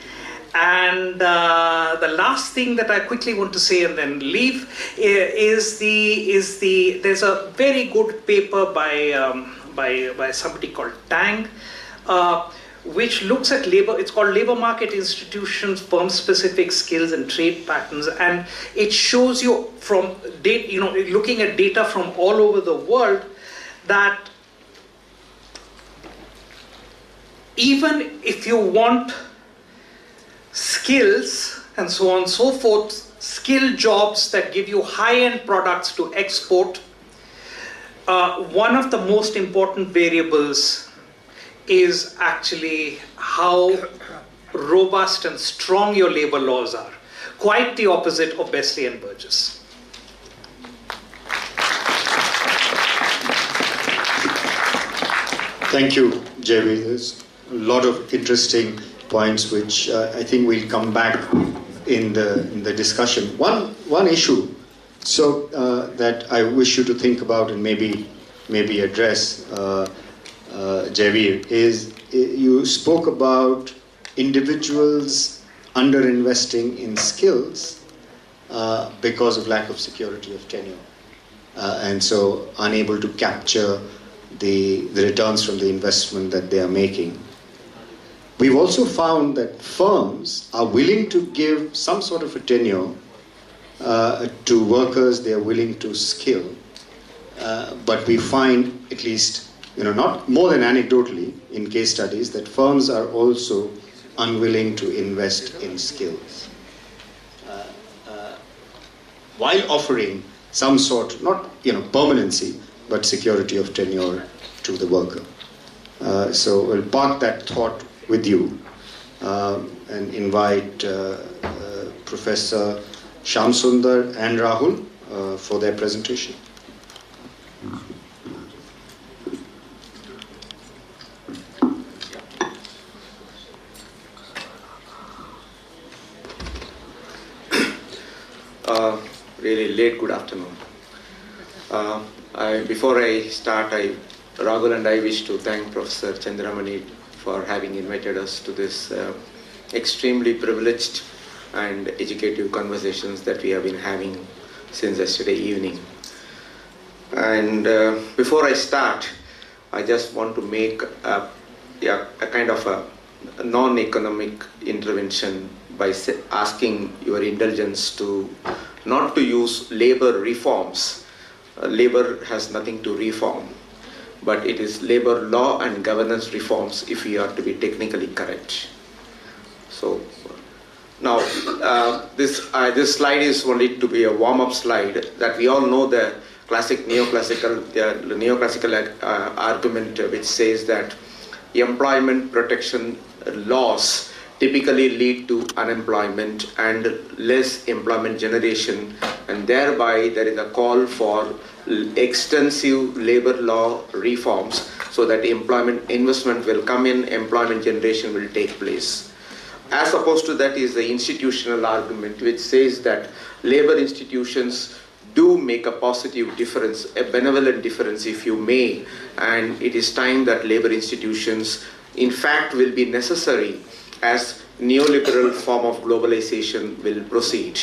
And the last thing that I quickly want to say and then leave is there's a very good paper by somebody called Tang, which looks at labor. It's called Labor Market Institutions, Firm-Specific Skills and Trade Patterns, and it shows you from data, looking at data from all over the world, that even if you want skills and so on and so forth, skill jobs that give you high-end products to export, one of the most important variables is actually how robust and strong your labor laws are. Quite the opposite of Besley and Burgess. Thank you, JV. There's a lot of interesting points which I think we'll come back in the discussion. One issue that I wish you to think about and maybe address, Javier, is you spoke about individuals underinvesting in skills because of lack of security of tenure, and so unable to capture the returns from the investment that they are making. We've also found that firms are willing to give some sort of a tenure to workers they are willing to skill, but we find, at least not more than anecdotally in case studies, that firms are also unwilling to invest in skills while offering some sort, not permanency, but security of tenure to the worker. So we'll park that thought with you and invite Professor Shamsundar and Rahul for their presentation. Really late good afternoon. Before I start, Rahul and I wish to thank Professor Chandramani for having invited us to this extremely privileged and educative conversations that we have been having since yesterday evening. And before I start, I just want to make a kind of a non-economic intervention by asking your indulgence to not to use labor reforms. Labor has nothing to reform, but it is labor law and governance reforms if we are to be technically correct. So now this slide is only to be a warm-up slide, that we all know the classic neoclassical argument which says that employment protection laws typically lead to unemployment and less employment generation, and thereby there is a call for extensive labor law reforms so that employment investment will come in, employment generation will take place. As opposed to that is the institutional argument which says that labor institutions do make a positive difference, a benevolent difference if you may, and it is time that labor institutions in fact will be necessary as neoliberal form of globalization will proceed.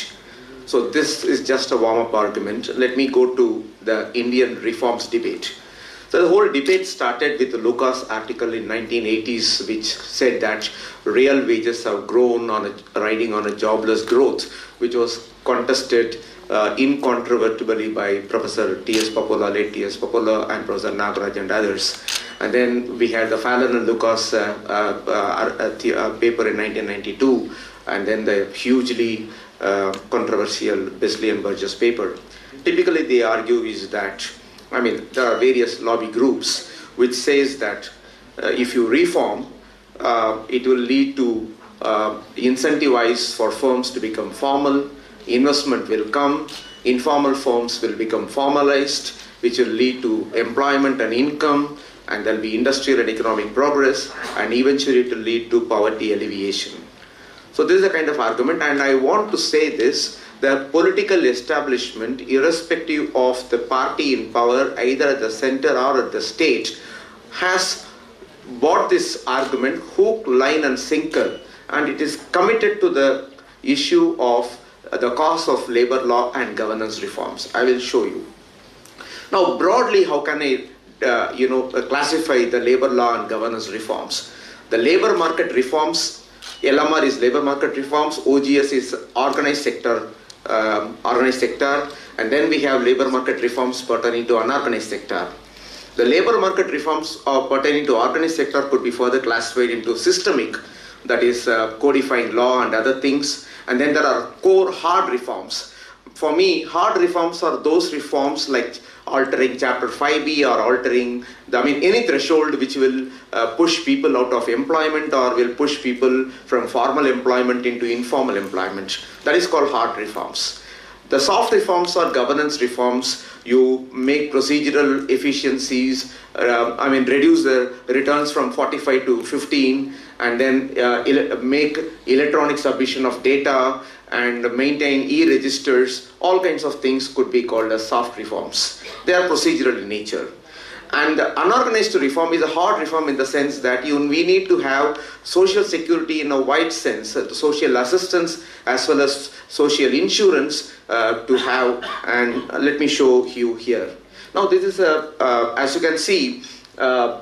So this is just a warm-up argument. Let me go to the Indian reforms debate. So the whole debate started with the Lucas article in 1980s, which said that real wages have grown riding on a jobless growth, which was contested incontrovertibly by Professor T.S. Popola, late T.S. Popola, and Professor Nagaraj and others. And then we had the Fallon and Lucas paper in 1992, and then the hugely controversial Beasley and Burgess paper. Typically, they argue is that, I mean, there are various lobby groups which says that if you reform, it will lead to incentivize for firms to become formal, investment will come, informal firms will become formalized, which will lead to employment and income, and there will be industrial and economic progress, and eventually it will lead to poverty alleviation. So this is a kind of argument, and I want to say this, the political establishment, irrespective of the party in power, either at the center or at the state, has bought this argument hook, line and sinker, and it is committed to the issue of the cause of labor law and governance reforms. I will show you. Now, broadly, how can I classify the labor law and governance reforms? The labor market reforms, LMR is labor market reforms, OGS is organized sector, and then we have labor market reforms pertaining to unorganized sector. The labor market reforms pertaining to organized sector could be further classified into systemic, that is codifying law and other things. And then there are core hard reforms. For me, hard reforms are those reforms like altering Chapter 5B or altering, any threshold which will push people out of employment or will push people from formal employment into informal employment. That is called hard reforms. The soft reforms are governance reforms. You make procedural efficiencies, reduce the returns from 45 to 15, and then make electronic submission of data and maintain e-registers. All kinds of things could be called as soft reforms. They are procedural in nature. And unorganized reform is a hard reform in the sense that we need to have social security in a wide sense, social assistance as well as social insurance to have, and let me show you here. Now this is, as you can see, the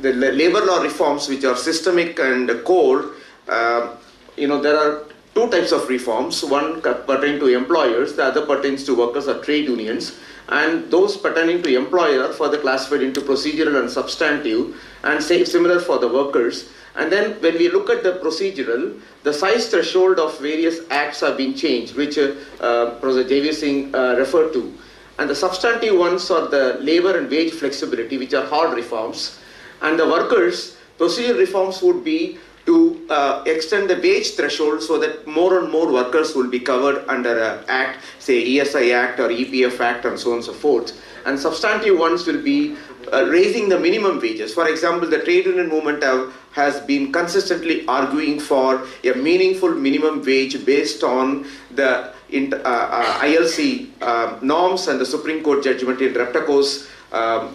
labor law reforms which are systemic and core, there are two types of reforms, one pertaining to employers, the other pertains to workers or trade unions, and those pertaining to employer further classified into procedural and substantive, and similar for the workers. And then when we look at the procedural, the size threshold of various acts have been changed, which Professor J.V. Singh referred to. And the substantive ones are the labor and wage flexibility, which are hard reforms. And the workers, procedural reforms would be to extend the wage threshold so that more and more workers will be covered under an act, say ESI Act or EPF Act and so on and so forth. And substantive ones will be raising the minimum wages. For example, the trade union movement has been consistently arguing for a meaningful minimum wage based on the ILC norms and the Supreme Court judgment in Reptacos,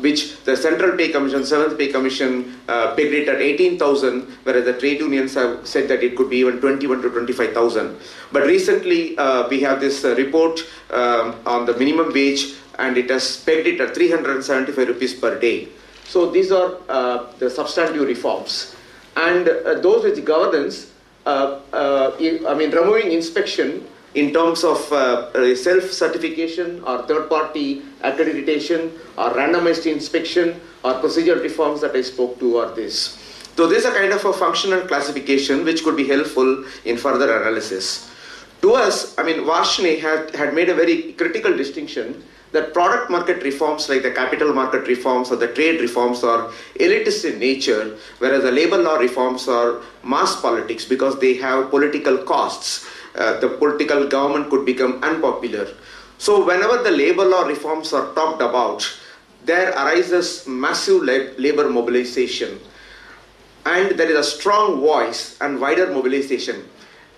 which the Central Pay Commission, 7th Pay Commission pegged it at 18,000, whereas the trade unions have said that it could be even 21 to 25,000. But recently we have this report on the minimum wage, and it has pegged it at 375 rupees per day. So these are the substantive reforms. And those with governance, removing inspection in terms of self-certification or third-party accreditation or randomized inspection or procedural reforms that I spoke to are this. So this is a kind of a functional classification which could be helpful in further analysis. To us, Varshney had made a very critical distinction that product market reforms like the capital market reforms or the trade reforms are elitist in nature, whereas the labor law reforms are mass politics because they have political costs. The political government could become unpopular. So whenever the labor law reforms are talked about, there arises massive labor mobilization. And there is a strong voice and wider mobilization.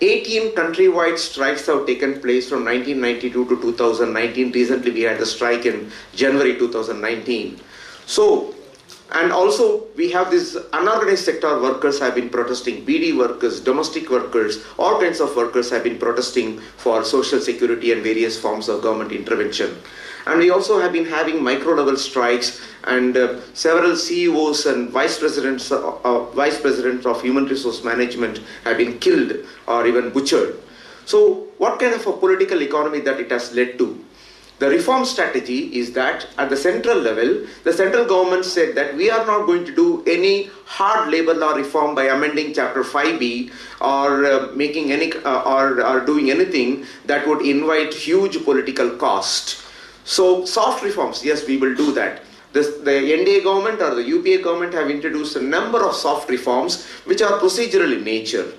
18 countrywide strikes have taken place from 1992 to 2019. Recently we had the strike in January 2019. So, and also we have this unorganized sector workers have been protesting, BD workers, domestic workers, all kinds of workers have been protesting for social security and various forms of government intervention. And we also have been having micro-level strikes, and several CEOs and vice presidents of human resource management have been killed or even butchered. So what kind of a political economy that it has led to? The reform strategy is that at the central level, the central government said that we are not going to do any hard labor law reform by amending Chapter 5B or making any or doing anything that would invite huge political cost. So soft reforms, yes, we will do that. The NDA government or the UPA government have introduced a number of soft reforms which are procedural in nature.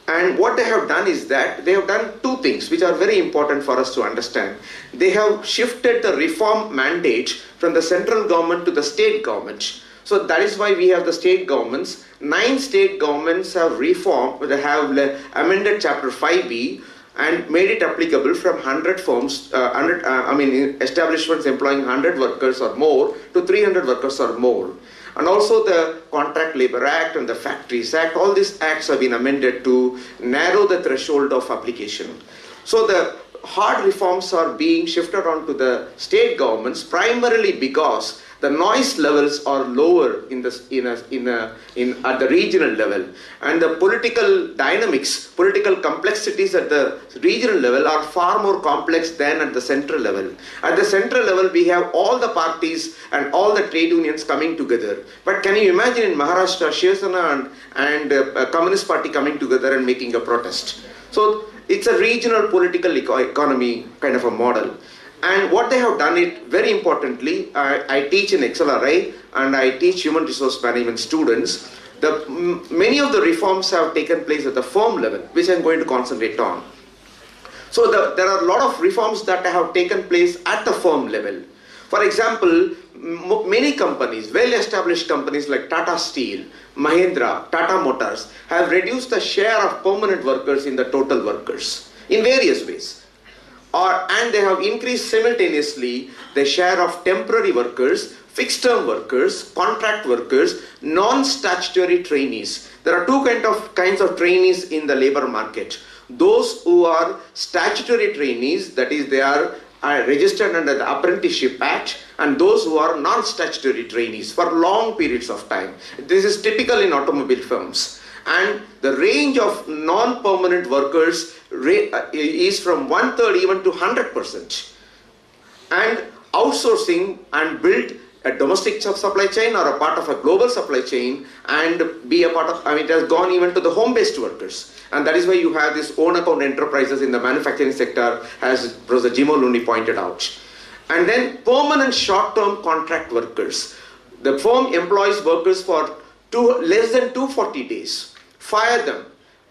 And what they have done is that they have done two things which are very important for us to understand. They have shifted the reform mandate from the central government to the state government. So that is why we have the state governments. 9 state governments have amended Chapter 5B and made it applicable from 100 firms, establishments employing 100 workers or more to 300 workers or more. And also the Contract Labor Act and the Factories Act, all these acts have been amended to narrow the threshold of application. So the hard reforms are being shifted onto the state governments primarily because the noise levels are lower at the regional level, and the political dynamics, political complexities at the regional level are far more complex than at the central level. At the central level, we have all the parties and all the trade unions coming together. But can you imagine in Maharashtra, Shiv Sena and Communist Party coming together and making a protest? So it's a regional political economy kind of a model. And what they have done it very importantly, I teach in XLRI and I teach human resource management students. Many of the reforms have taken place at the firm level, which I'm going to concentrate on. So there are a lot of reforms that have taken place at the firm level. For example, many companies, well-established companies like Tata Steel, Mahindra, Tata Motors have reduced the share of permanent workers in the total workers in various ways. And they have increased simultaneously the share of temporary workers, fixed-term workers, contract workers, non-statutory trainees. There are two kinds of trainees in the labor market. Those who are statutory trainees, that is, they are registered under the Apprenticeship Act, and those who are non-statutory trainees for long periods of time. This is typical in automobile firms. And the range of non-permanent workers is from 1/3 even to 100%. And outsourcing and build a domestic supply chain or a part of a global supply chain and be a part of, it has gone even to the home-based workers. And that is why you have these own account enterprises in the manufacturing sector, as Professor Jimo Looney pointed out. And then permanent short-term contract workers. The firm employs workers for less than 240 days. Fire them,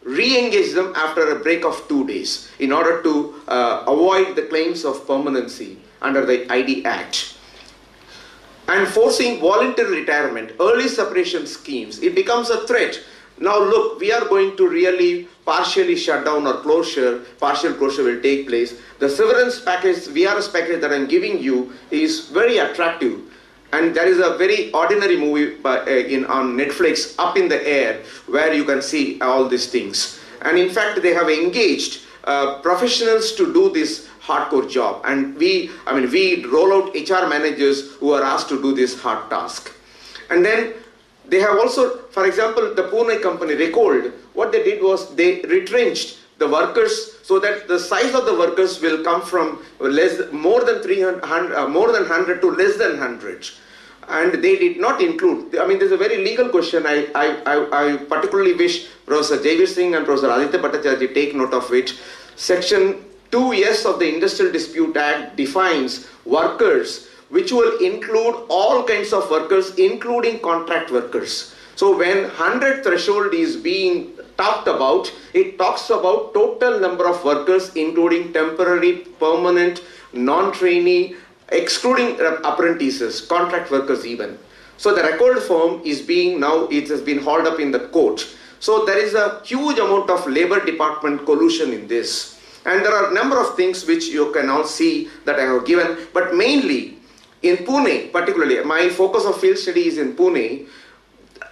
re-engage them after a break of 2 days in order to avoid the claims of permanency under the ID Act. And forcing voluntary retirement, early separation schemes, it becomes a threat. Now look, we are going to really partially shut down or partial closure will take place. The severance package, VRS package that I'm giving you is very attractive. And there is a very ordinary movie on Netflix, Up in the Air, where you can see all these things. And in fact, they have engaged professionals to do this hardcore job. And we roll out HR managers who are asked to do this hard task. And then they have also, for example, the Pune company, Recold, what they did was they retrenched the workers so that the size of the workers will come from more than 100 to less than 100. And they did not include, there's a very legal question. I particularly wish Professor Jaivir Singh and Professor Aditya Bhattacharya take note of it. Section 2S of the Industrial Dispute Act defines workers, which will include all kinds of workers, including contract workers. So when 100 threshold is being talked about, it talks about total number of workers, including temporary, permanent, non-trainee, excluding apprentices, contract workers even. So the record firm it has been hauled up in the court. So there is a huge amount of Labor Department collusion in this. And there are a number of things which you can all see that I have given, but mainly in Pune particularly, my focus of field study is in Pune.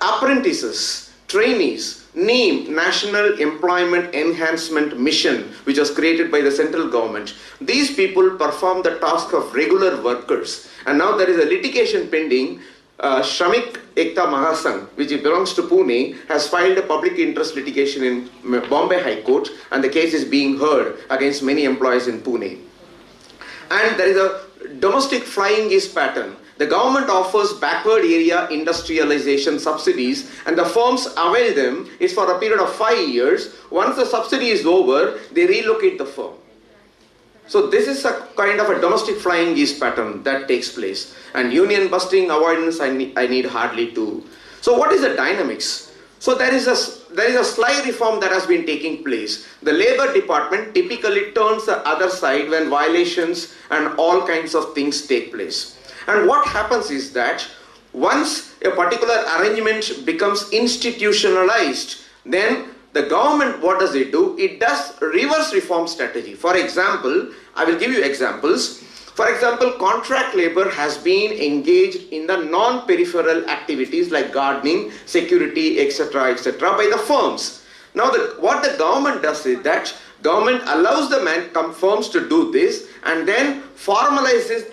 Apprentices, trainees, NEEM, National Employment Enhancement Mission, which was created by the central government. These people perform the task of regular workers. And now there is a litigation pending Shramik Ekta Mahasangh, which belongs to Pune, has filed a public interest litigation in Bombay High Court, and the case is being heard against many employees in Pune. And there is a domestic flying geese pattern. The government offers backward area industrialization subsidies, and the firms avail them. It's for a period of 5 years. Once the subsidy is over, they relocate the firm. So this is a kind of a domestic flying geese pattern that takes place. And union busting avoidance, I need hardly to. So what is the dynamics? So there is a sly reform that has been taking place. The Labour Department typically turns the other side when violations and all kinds of things take place. And what happens is that once a particular arrangement becomes institutionalized, then the government, what does it do? It does reverse reform strategy. For example, I will give you examples. For example, contract labor has been engaged in the non-peripheral activities like gardening, security, etc., by the firms. Now, what the government does is that government allows the firms to do this and then formalizes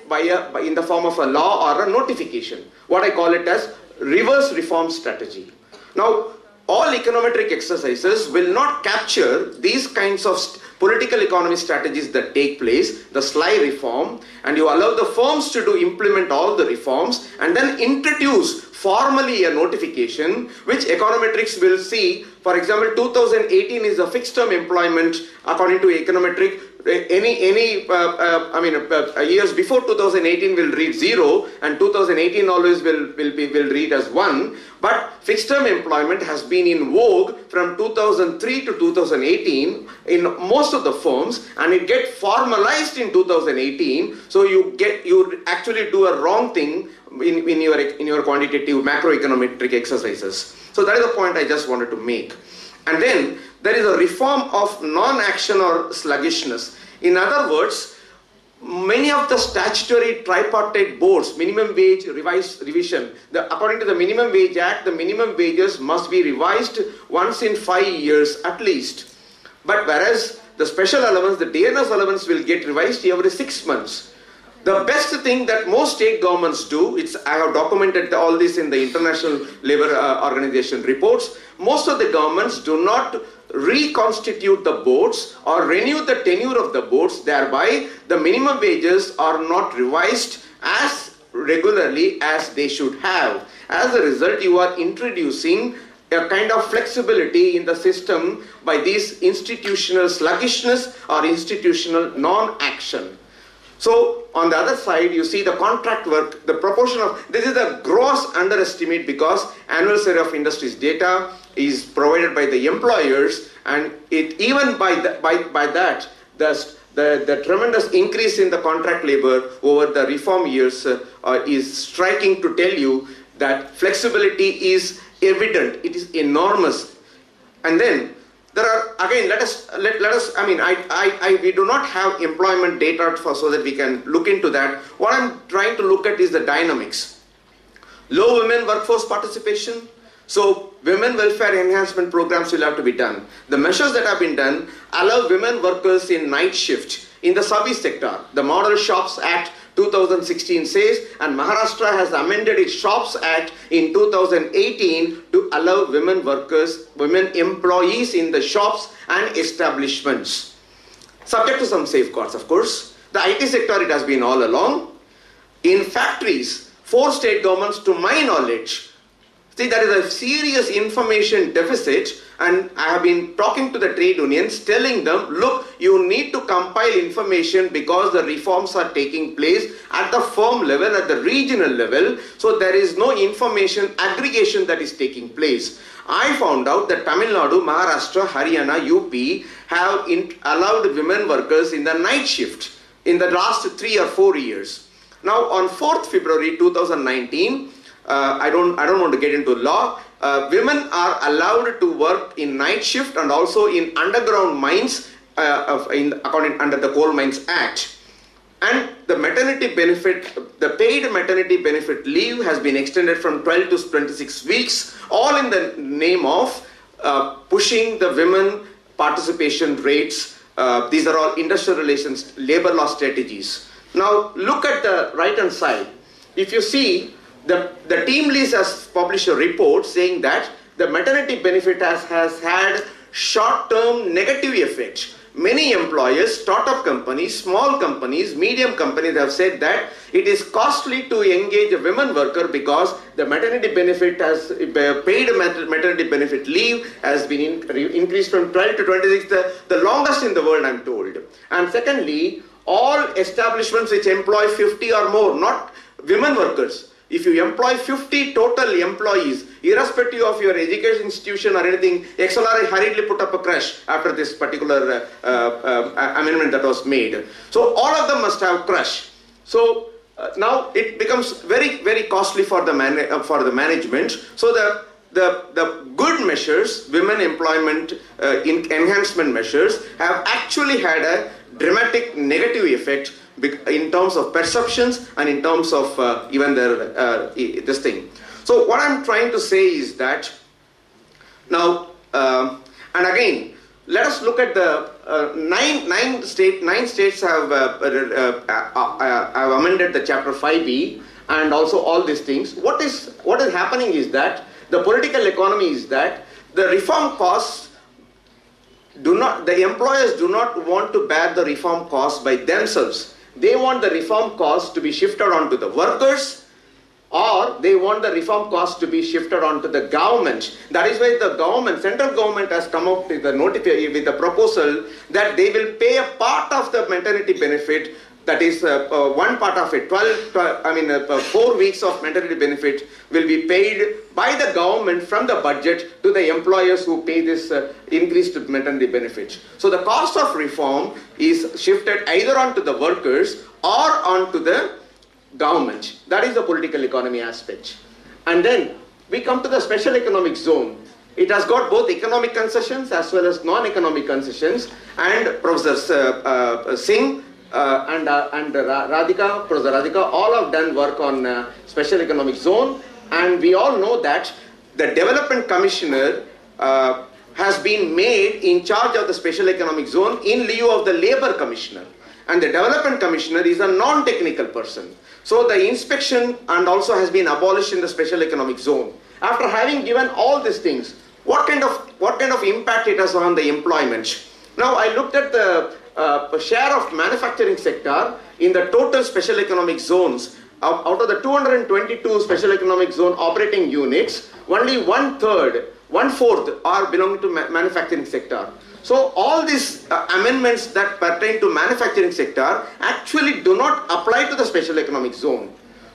in the form of a law or a notification. What I call it as reverse reform strategy. Now, all econometric exercises will not capture these kinds of political economy strategies that take place, the sly reform, and you allow the firms to implement all the reforms and then introduce formally a notification which econometrics will see. For example, 2018 is a fixed term employment according to econometric. Years before 2018 will read 0 and 2018 always will read as 1. But fixed term employment has been in vogue from 2003 to 2018 in most of the firms, and it gets formalized in 2018. So you actually do a wrong thing in your quantitative macroeconometric exercises. So that is the point I just wanted to make. And then there is a reform of non-action or sluggishness. In other words, many of the statutory tripartite boards, minimum wage revision, according to the Minimum Wage Act, the minimum wages must be revised once in 5 years at least. But whereas the special allowance, the DNS allowance will get revised every 6 months. The best thing that most state governments do, I have documented all this in the International Labour Organization reports, most of the governments do not reconstitute the boards or renew the tenure of the boards, thereby the minimum wages are not revised as regularly as they should have. As a result, you are introducing a kind of flexibility in the system by this institutional sluggishness or institutional non-action. So on the other side, you see the contract work, the proportion of, this is a gross underestimate because annual survey of industries data is provided by the employers, and even by that, the tremendous increase in the contract labor over the reform years is striking to tell you that flexibility is evident, it is enormous. And then there are, again, we do not have employment data so that we can look into that. What I'm trying to look at is the dynamics. Low women workforce participation. So women welfare enhancement programs will have to be done. The measures that have been done allow women workers in night shift in the service sector. The Model Shops Act 2016 says, and Maharashtra has amended its Shops Act in 2018 to allow women workers, women employees in the shops and establishments. Subject to some safeguards, of course. The IT sector, it has been all along. In factories, 4 state governments, to my knowledge, see, there is a serious information deficit, and I have been talking to the trade unions, telling them, look, you need to compile information because the reforms are taking place at the firm level, at the regional level, so there is no information aggregation that is taking place. I found out that Tamil Nadu, Maharashtra, Haryana, UP have allowed women workers in the night shift in the last 3 or 4 years. Now, on 4th February 2019, I don't want to get into law. Women are allowed to work in night shift and also in underground mines under the Coal Mines Act. And the maternity benefit, the paid maternity benefit leave has been extended from 12 to 26 weeks, all in the name of pushing the women participation rates. These are all industrial relations, labor law strategies. Now look at the right hand side. If you see, the team leads has published a report saying that the maternity benefit has had short-term negative effects. Many employers, startup companies, small companies, medium companies have said that it is costly to engage a women worker because the maternity benefit has, paid maternity benefit leave has been increased from 12 to 26, the longest in the world, I'm told. And secondly, all establishments which employ 50 or more, not women workers. If you employ 50 total employees, irrespective of your education institution or anything, XLRI hurriedly put up a crash after this particular amendment that was made. So all of them must have crash. So now it becomes very, very costly for the management. So the good measures, women employment enhancement measures, have actually had a dramatic negative effect in terms of perceptions and in terms of even their this thing. So what I'm trying to say is that now, and again, let us look at the nine states have amended the Chapter 5B and also all these things. What is happening is that the political economy is that the reform costs the employers do not want to bear the reform costs by themselves. They want the reform costs to be shifted onto the workers, or they want the reform costs to be shifted onto the government. That is why the government, central government, has come up with a proposal that they will pay a part of the maternity benefit. That is one part of it, 4 weeks of maternity benefit will be paid by the government from the budget to the employers who pay this increased maternity benefit. So the cost of reform is shifted either onto the workers or onto the government. That is the political economy aspect. And then we come to the special economic zone. It has got both economic concessions as well as non-economic concessions, and Professor Singh and Radhika, Professor Radhika, all have done work on special economic zone, and we all know that the Development Commissioner has been made in charge of the special economic zone in lieu of the Labour Commissioner, and the Development Commissioner is a non-technical person. So the inspection and also has been abolished in the special economic zone. After having given all these things, what kind of impact it has on the employment? Now I looked at the share of manufacturing sector in the total special economic zones. Out of the 222 special economic zone operating units, only 1/4 are belonging to manufacturing sector. So all these amendments that pertain to manufacturing sector actually do not apply to the special economic zone.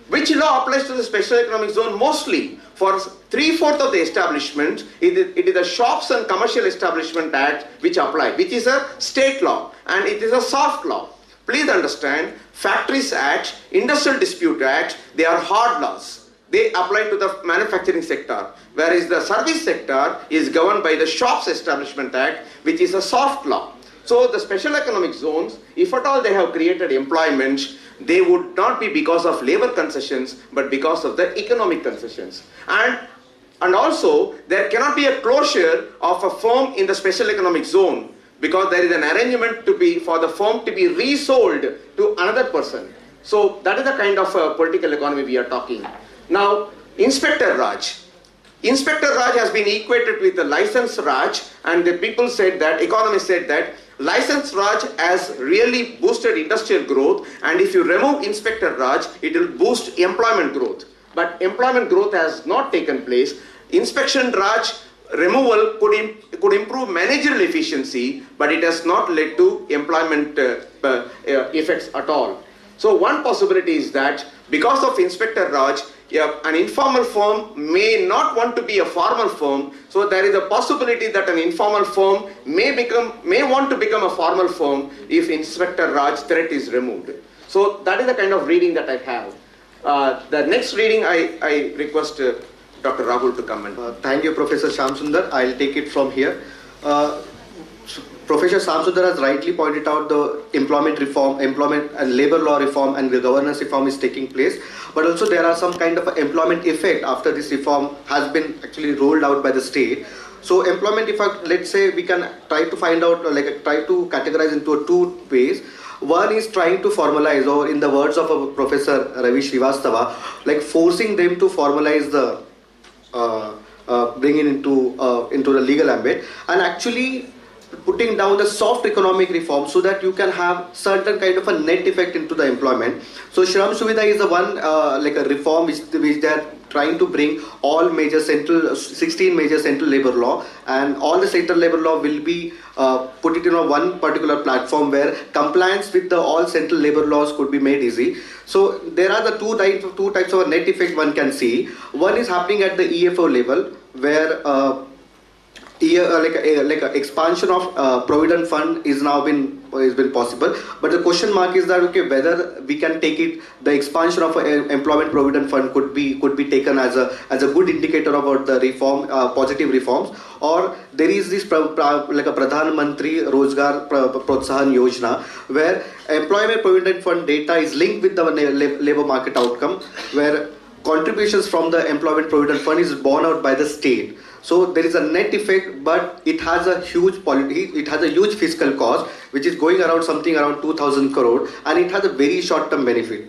Which law applies to the special economic zone? Mostly for 3/4 of the establishment, it is the Shops and Commercial Establishment Act which apply, which is a state law, and it is a soft law. Please understand, Factories Act, Industrial Dispute Act, they are hard laws. They apply to the manufacturing sector, whereas the service sector is governed by the Shops Establishment Act, which is a soft law. So the special economic zones, if at all they have created employment, they would not be because of labor concessions, but because of the economic concessions. And also, there cannot be a closure of a firm in the special economic zone, because there is an arrangement for the firm to be resold to another person. So that is the kind of political economy we are talking. Now, Inspector Raj. Inspector Raj has been equated with the License Raj, and the people said that, economists said that, License Raj has really boosted industrial growth, and if you remove Inspector Raj, it will boost employment growth. But employment growth has not taken place. Inspection Raj removal could improve managerial efficiency, but it has not led to employment effects at all. So one possibility is that because of Inspector Raj, an informal firm may not want to be a formal firm, so there is a possibility that an informal firm may want to become a formal firm if Inspector Raj threat is removed. So that is the kind of reading that I have. The next reading I request Dr. Rahul to come in. Thank you, Professor Shamsundar. I'll take it from here. Professor Shamsundar has rightly pointed out the employment and labor law reform and the governance reform is taking place. But also there are some kind of employment effect after this reform has been actually rolled out by the state. So employment effect, let's say we can try to find out, try to categorize into two ways. One is trying to formalize, or in the words of a Professor Ravi Srivastava, like forcing them to formalize the bring it into the legal ambit, and actually putting down the soft economic reform so that you can have certain kind of a net effect into the employment. So Shram Suvidha is the one like a reform which they are trying to bring all major 16 major central labor law, and all the central labor law will be put it in a one particular platform where compliance with the all central labor laws could be made easy. So there are the two types of net effect one can see. One is happening at the EFO level, where like a expansion of provident fund is now been possible, but the question mark is that okay, whether we can take it, the expansion of employment provident fund could be taken as a good indicator about the reform, positive reforms, or there is this like a Pradhan Mantri Rozgar Protsahan Yojana, where employment provident fund data is linked with the labor market outcome, where contributions from the employment provident fund is borne out by the state. So there is a net effect, but it has a huge fiscal cost, which is going around something around 2,000 crore, and it has a very short-term benefit.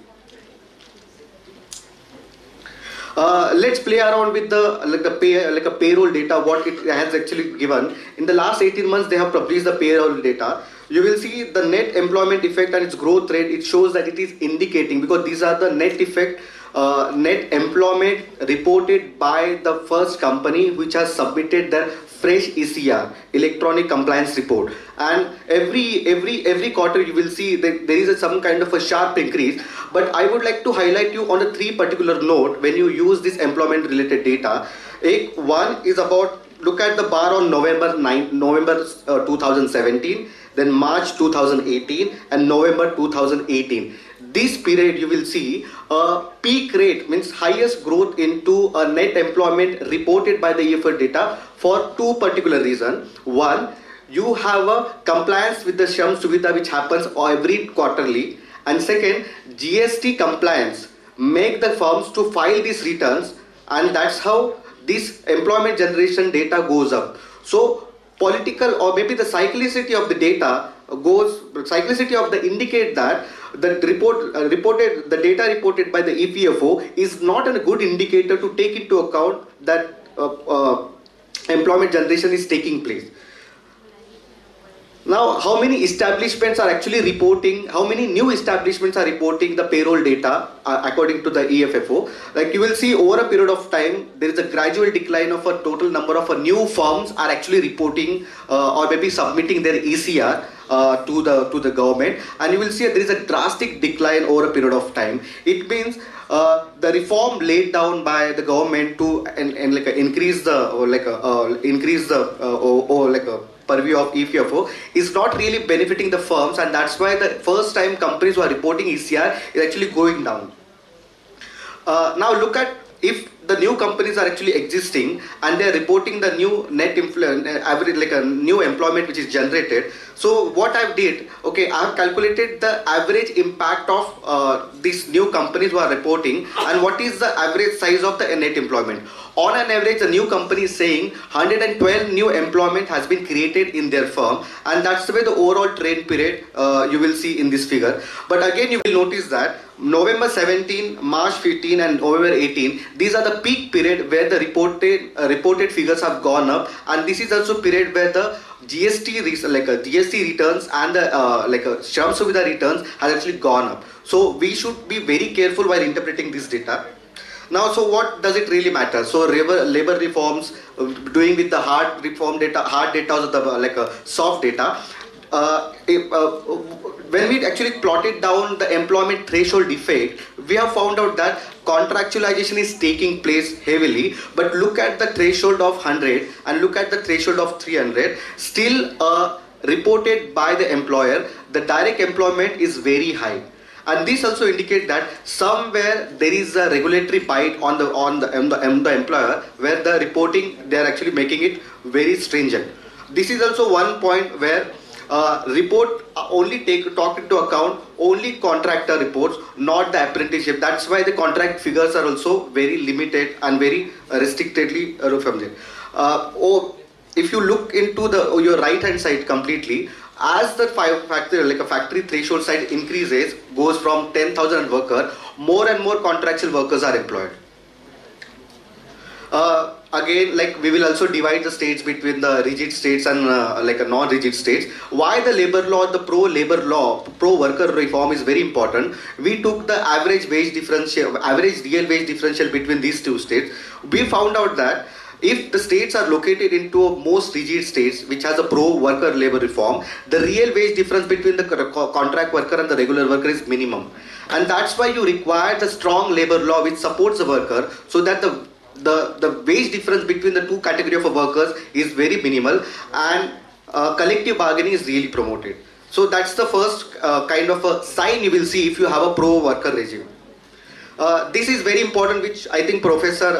Let's play around with the payroll data, what it has actually given. In the last 18 months, they have published the payroll data. You will see the net employment effect and its growth rate. It shows that it is indicating, because these are the net effect, net employment reported by the first company which has submitted their fresh ECR, electronic compliance report, and every quarter you will see that there is some kind of a sharp increase. But I would like to highlight you on a three particular note when you use this employment related data. One is about, look at the bar on November 2017, then March 2018, and November 2018. This period you will see a peak rate, means highest growth into a net employment reported by the EFR data for two particular reasons. One, you have a compliance with the Shram Suvidha which happens every quarterly, and second, GST compliance make the firms to file these returns, and that's how this employment generation data goes up. So political, or maybe the cyclicity of the data indicate that the the data reported by the EPFO is not a good indicator to take into account that employment generation is taking place. Now, how many establishments are actually reporting, how many new establishments are reporting the payroll data according to the EFFO? Like you will see over a period of time, there is a gradual decline of a total number of new firms are actually reporting or maybe submitting their ECR to the government, and you will see there is a drastic decline over a period of time. It means the reform laid down by the government to increase the purview of EPFO is not really benefiting the firms, and that's why the first time companies who are reporting ECR is actually going down. Now look at if the new companies are actually existing and they are reporting the new net average, like a new employment which is generated. So what I did, okay, I have calculated the average impact of these new companies who are reporting, and what is the average size of the net employment. On an average, the new company is saying 112 new employment has been created in their firm, and that's the way the overall trend period you will see in this figure. But again, you will notice that November 17, March 15, and November 18, these are the peak period where the reported figures have gone up, and this is also period where the GST returns and the Shram Suvidha returns has actually gone up. So we should be very careful while interpreting this data. Now, so what does it really matter? So labor reforms, doing with the hard data or the soft data. When we actually plotted down the employment threshold effect, we have found out that contractualization is taking place heavily, but look at the threshold of 100 and look at the threshold of 300, still reported by the employer, the direct employment is very high. And this also indicates that somewhere there is a regulatory bite on the employer, where the reporting, they are actually making it very stringent. This is also one point where report only talk into account only contractor reports, not the apprenticeship. That's why the contract figures are also very limited and very restrictedly from there. If you look into your right hand side completely, as the factory threshold size increases, goes from 10,000 worker, more and more contractual workers are employed. Again, like we will also divide the states between the rigid states and like a non-rigid states. Why the labor law, the pro-labor law, pro-worker reform is very important. We took the average wage differential, average real wage differential between these two states. We found out that if the states are located into a most rigid states, which has a pro-worker labor reform, the real wage difference between the contract worker and the regular worker is minimum. And that's why you require the strong labor law which supports the worker, so that the wage difference between the two categories of workers is very minimal, and collective bargaining is really promoted. So that's the first kind of a sign you will see if you have a pro-worker regime. This is very important, which I think Professor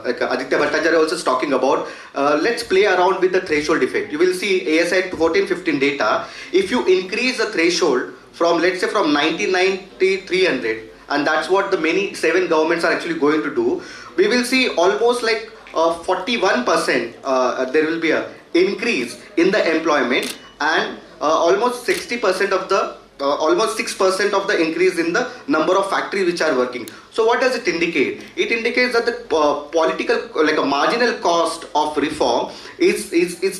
Aditya Bhattacharya also is talking about. Let's play around with the threshold effect. You will see ASI 14-15 data. If you increase the threshold from, let's say, from 99 to 300, and that's what the 7 governments are actually going to do, we will see almost like 41%, there will be an increase in the employment, and almost 60% of the almost 6% of the increase in the number of factories which are working. So what does it indicate? It indicates that the political, like a marginal cost of reform is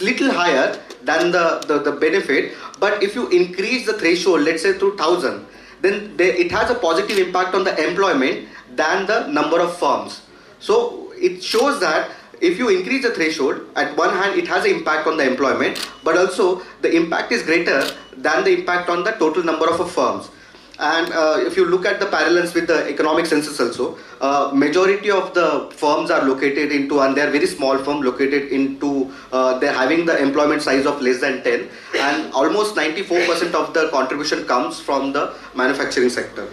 little higher than the benefit. But if you increase the threshold, let's say to 1,000, then it has a positive impact on the employment than the number of firms. So it shows that if you increase the threshold, at one hand it has an impact on the employment, but also the impact is greater than the impact on the total number of firms. And if you look at the parallels with the economic census also, majority of the firms are located into, and they are very small firms located into, they're having the employment size of less than 10, and almost 94% of the contribution comes from the manufacturing sector.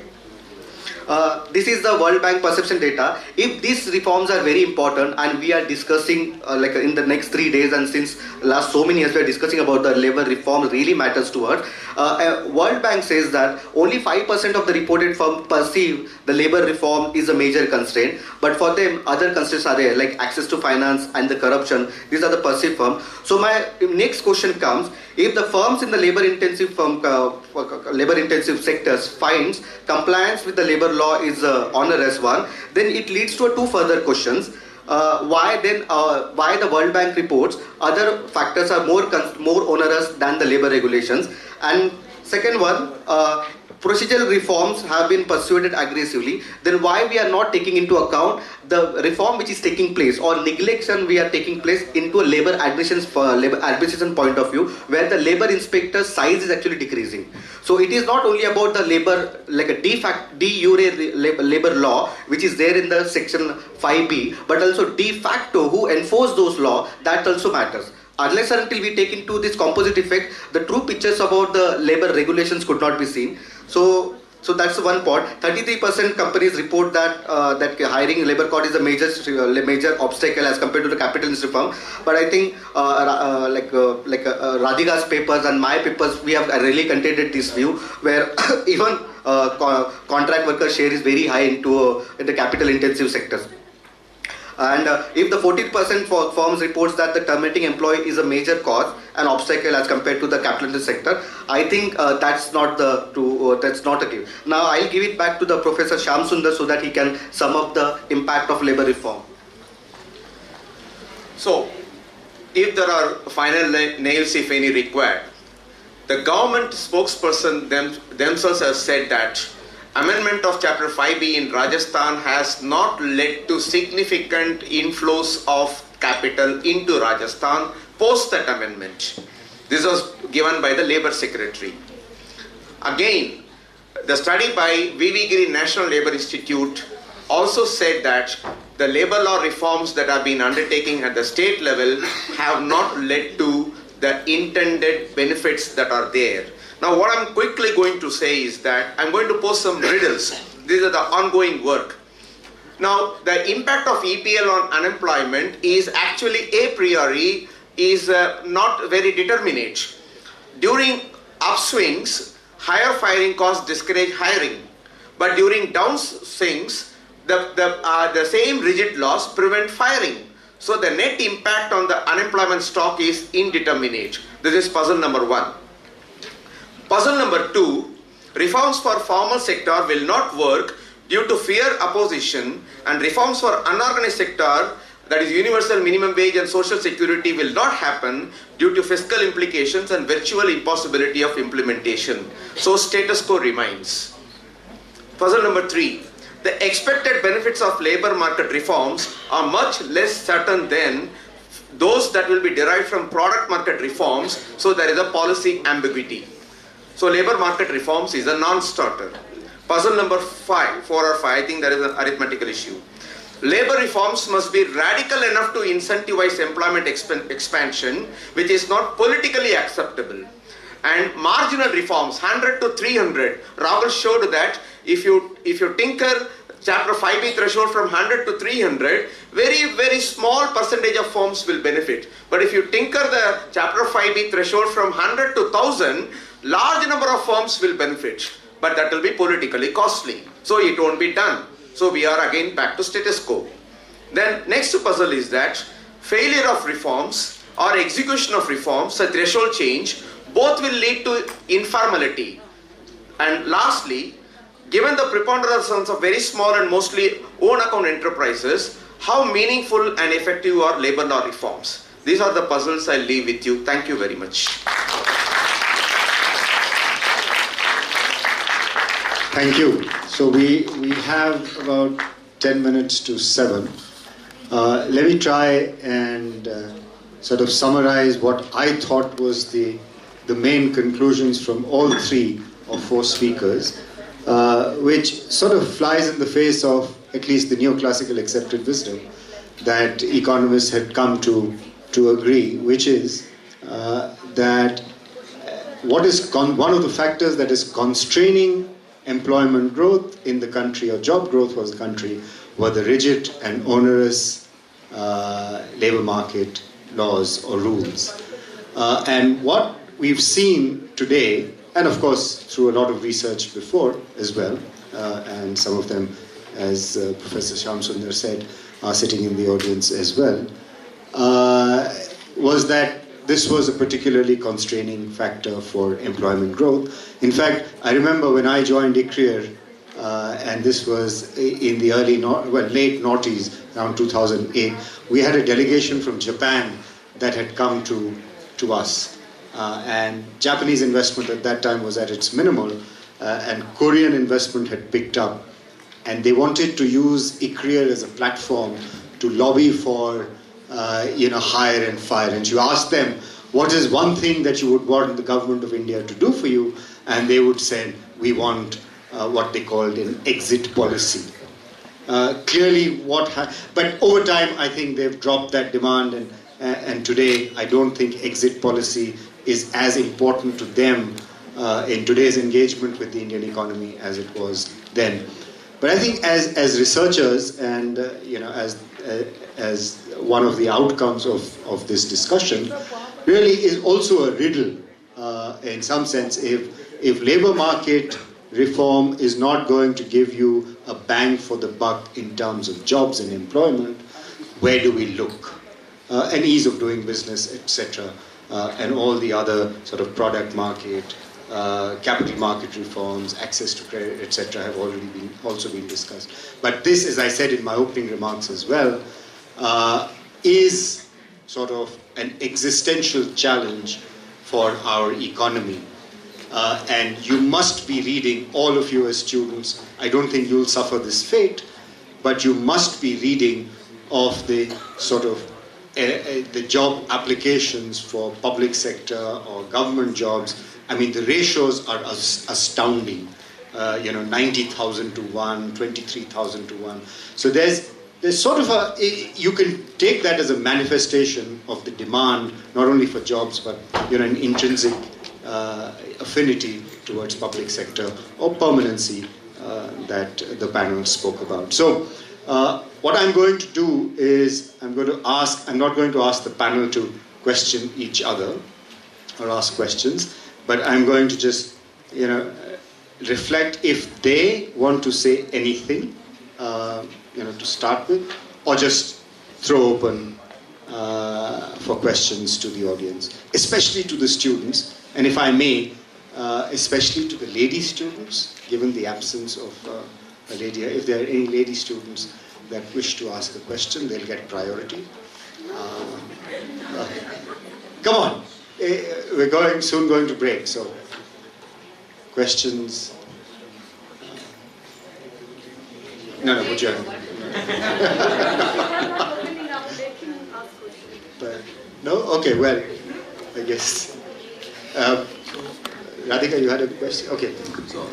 This is the World Bank perception data. If these reforms are very important, and we are discussing like in the next 3 days, and since last so many years we are discussing about the labor reform really matters to us. World Bank says that only 5% of the reported firms perceive the labor reform is a major constraint, but for them other constraints are there, like access to finance and the corruption. These are the perceived firms. So my next question comes: if the firms in the labor-intensive sectors finds compliance with the labor law is an onerous one, then it leads to 2 further questions. Why the World Bank reports other factors are more onerous than the labor regulations? And second one, procedural reforms have been pursued aggressively, then why we are not taking into account the reform which is taking place, or neglection we are taking place into a labor administration point of view, where the labor inspector size is actually decreasing. So it is not only about the labor, like a de jure labor law which is there in the section 5B, but also de facto who enforce those laws, that also matters. Unless or until we take into this composite effect, the true pictures about the labor regulations could not be seen. So that's the one part. 33% companies report that that hiring labor cost is a major obstacle as compared to the capitalist reform. But I think Radhika's papers and my papers, we have really contended this view, where even contract worker share is very high in the capital intensive sectors. And if the 14% firms reports that the terminating employee is a major cause, an obstacle as compared to the capitalist sector, I think that's not the case. Now I'll give it back to the Professor Shyam Sundar so that he can sum up the impact of labor reform. So, if there are final nails, if any, required, the government spokesperson themselves have said that amendment of Chapter 5B in Rajasthan has not led to significant inflows of capital into Rajasthan post that amendment. This was given by the Labour Secretary. Again, the study by V.V. Giri National Labour Institute also said that the labour law reforms that have been undertaken at the state level have not led to the intended benefits that are there. Now what I'm quickly going to say is that I'm going to pose some riddles. These are the ongoing work. Now the impact of EPL on unemployment is actually a priori is not very determinate. During upswings, higher firing costs discourage hiring, but during downswings, the same rigid laws prevent firing. So the net impact on the unemployment stock is indeterminate. This is puzzle number 1. Puzzle number 2, reforms for formal sector will not work due to fear opposition, and reforms for unorganized sector, that is universal minimum wage and social security, will not happen due to fiscal implications and virtual impossibility of implementation. So status quo remains. Puzzle number 3, the expected benefits of labor market reforms are much less certain than those that will be derived from product market reforms, so there is a policy ambiguity. So labor market reforms is a non-starter. Puzzle number 5, 4 or 5, I think there is an arithmetical issue. Labor reforms must be radical enough to incentivize employment expansion, which is not politically acceptable. And marginal reforms, 100 to 300, Rahul showed that if you tinker Chapter 5B threshold from 100 to 300, very small percentage of firms will benefit. But if you tinker the Chapter 5B threshold from 100 to 1000, large number of firms will benefit. But that will be politically costly. So it won't be done. So we are again back to status quo. Then next puzzle is that failure of reforms or execution of reforms, a threshold change, both will lead to informality. And lastly, given the preponderance of very small and mostly own account enterprises, how meaningful and effective are labor law reforms? These are the puzzles I leave with you. Thank you very much. Thank you. So we have about 10 minutes to 7. Let me try and sort of summarize what I thought was the main conclusions from all 3 or 4 speakers, which sort of flies in the face of at least the neoclassical accepted wisdom that economists had come to agree, which is that one of the factors that is constraining employment growth in the country, or job growth for the country, were the rigid and onerous labor market laws or rules. And what we've seen today, and of course through a lot of research before as well, and some of them, as Professor Shamsundar said, are sitting in the audience as well, was that this was a particularly constraining factor for employment growth. In fact, I remember when I joined ICRIER, and this was in the late noughties, around 2008, we had a delegation from Japan that had come to us. And Japanese investment at that time was at its minimal, and Korean investment had picked up. And they wanted to use ICRIER as a platform to lobby for hire and fire. And you ask them, what is one thing that you would want the government of India to do for you? And they would say, we want what they called an exit policy. But over time, I think they've dropped that demand, and today, I don't think exit policy is as important to them in today's engagement with the Indian economy as it was then. But I think as researchers, and as one of the outcomes of this discussion, really is also a riddle in some sense. If labor market reform is not going to give you a bang for the buck in terms of jobs and employment, where do we look? And ease of doing business, etc., and all the other sort of product market, capital market reforms, access to credit, etc., have also been discussed. But this, as I said in my opening remarks as well, is sort of an existential challenge for our economy. And you must be reading, all of you as students, I don't think you'll suffer this fate, but you must be reading of the sort of the job applications for public sector or government jobs. I mean, the ratios are astounding. 90,000 to 1, 23,000 to 1. So there's sort of you can take that as a manifestation of the demand, not only for jobs, but an intrinsic affinity towards public sector or permanency that the panel spoke about. So what I'm going to do is I'm not going to ask the panel to question each other or ask questions, but I'm going to just reflect if they want to say anything to start with, or just throw open for questions to the audience, especially to the students. And if I may, especially to the lady students, given the absence of a lady here. If there are any lady students that wish to ask a question, they'll get priority. Come on, we're soon going to break, so questions? No, would you? No? Okay, well, I guess. Radhika, you had a question? Okay. So,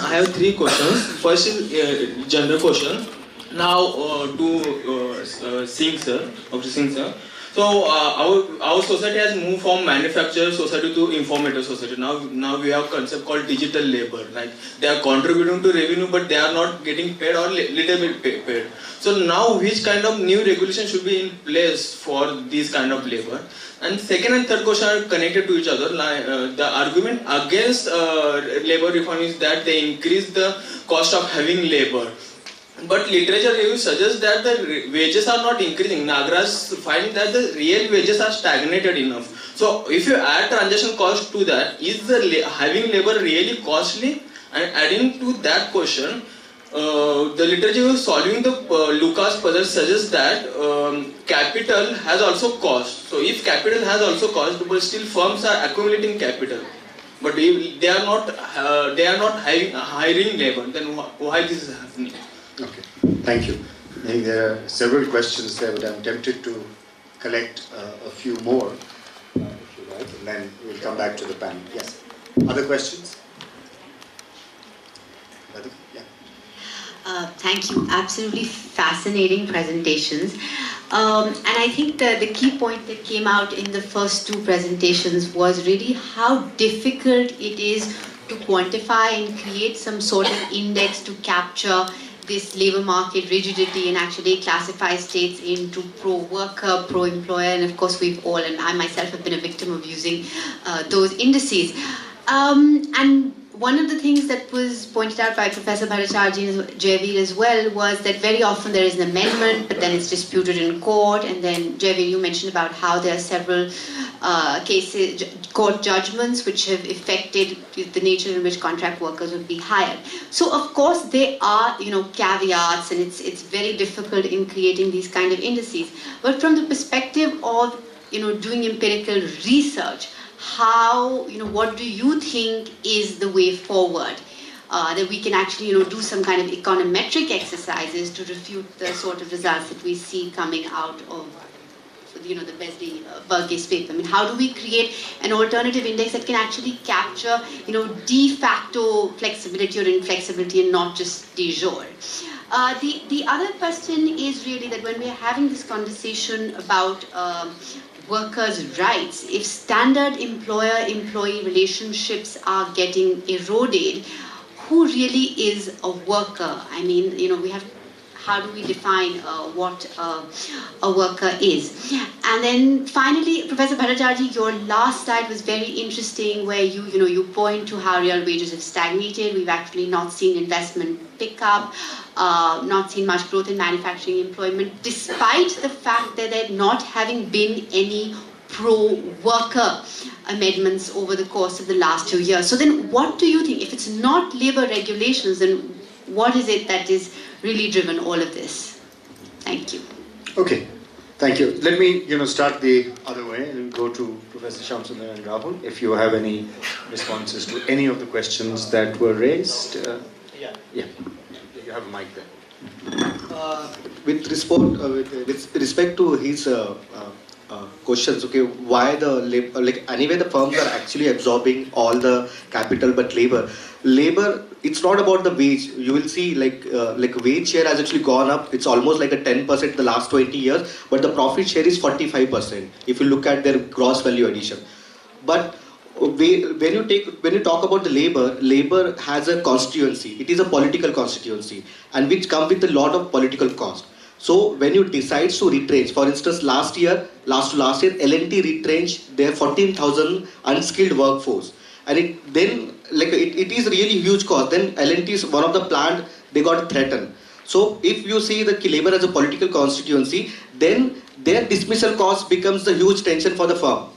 I have 3 questions. First is general question. Now, to Singh sir, Dr. Singh sir. So, our society has moved from manufacturer society to informator society. Now we have a concept called digital labor. Like, they are contributing to revenue, but they are not getting paid or little bit paid. So now, which kind of new regulation should be in place for this kind of labor? And second and third question are connected to each other. Like, the argument against labor reform is that they increase the cost of having labor. But literature review suggests that the wages are not increasing. Nagaraj finds that the real wages are stagnated enough. So if you add transaction cost to that, is the having labor really costly? And adding to that question, the literature solving the Lucas puzzle suggests that capital has also cost. So if capital has also cost, but still firms are accumulating capital, but if they are not hiring labor, then why this is happening? Okay, thank you. I think there are several questions there, but I'm tempted to collect a few more, if you like, and then we'll come back to the panel. Yes. Other questions? Yeah. Thank you. Absolutely fascinating presentations. And I think the key point that came out in the first 2 presentations was really how difficult it is to quantify and create some sort of index to capture this labor market rigidity and actually classify states into pro-worker, pro-employer, and of course we've all, and I myself have been a victim of using those indices. And one of the things that was pointed out by Professor Bhattacharjee and Jaiveer as well was that very often there is an amendment, but then it's disputed in court, and then Jaiveer, you mentioned about how there are several cases, court judgments which have affected the nature in which contract workers would be hired. So of course there are, caveats, and it's very difficult in creating these kind of indices. But from the perspective of, doing empirical research, how, what do you think is the way forward? That we can actually, do some kind of econometric exercises to refute the sort of results that we see coming out of, the Besley-Burgess paper. I mean, how do we create an alternative index that can actually capture, de facto flexibility or inflexibility and not just de jure? The other question is really that when we're having this conversation about workers' rights, if standard employer-employee relationships are getting eroded, who really is a worker? I mean, we have, how do we define what a worker is? And then finally, Professor Bhattacharjee, your last slide was very interesting, where you point to how real wages have stagnated. We've actually not seen investment pick up, not seen much growth in manufacturing employment, despite the fact that there not having been any pro-worker amendments over the course of the last 2 years. So then what do you think, if it's not labor regulations, then what is it that is really driven all of this? Thank you. Okay, thank you. Let me, start the other way and go to Professor Shamsundar and Rahul. If you have any responses to any of the questions that were raised. Yeah. You have a mic there. With respect to his questions, okay, why the labor, anyway the firms are actually absorbing all the capital, but labor, it's not about the wage. You will see wage share has actually gone up. It's almost like a 10% in the last 20 years, but the profit share is 45% if you look at their gross value addition. But when you talk about the labor has a constituency. It is a political constituency, and which comes with a lot of political cost. So when you decide to retrench, for instance, last year, L&T retrenched their 14,000 unskilled workforce, and it is really huge cost. Then L&T is one of the plant, they got threatened. So if you see the labor as a political constituency, then their dismissal cost becomes the huge tension for the firm.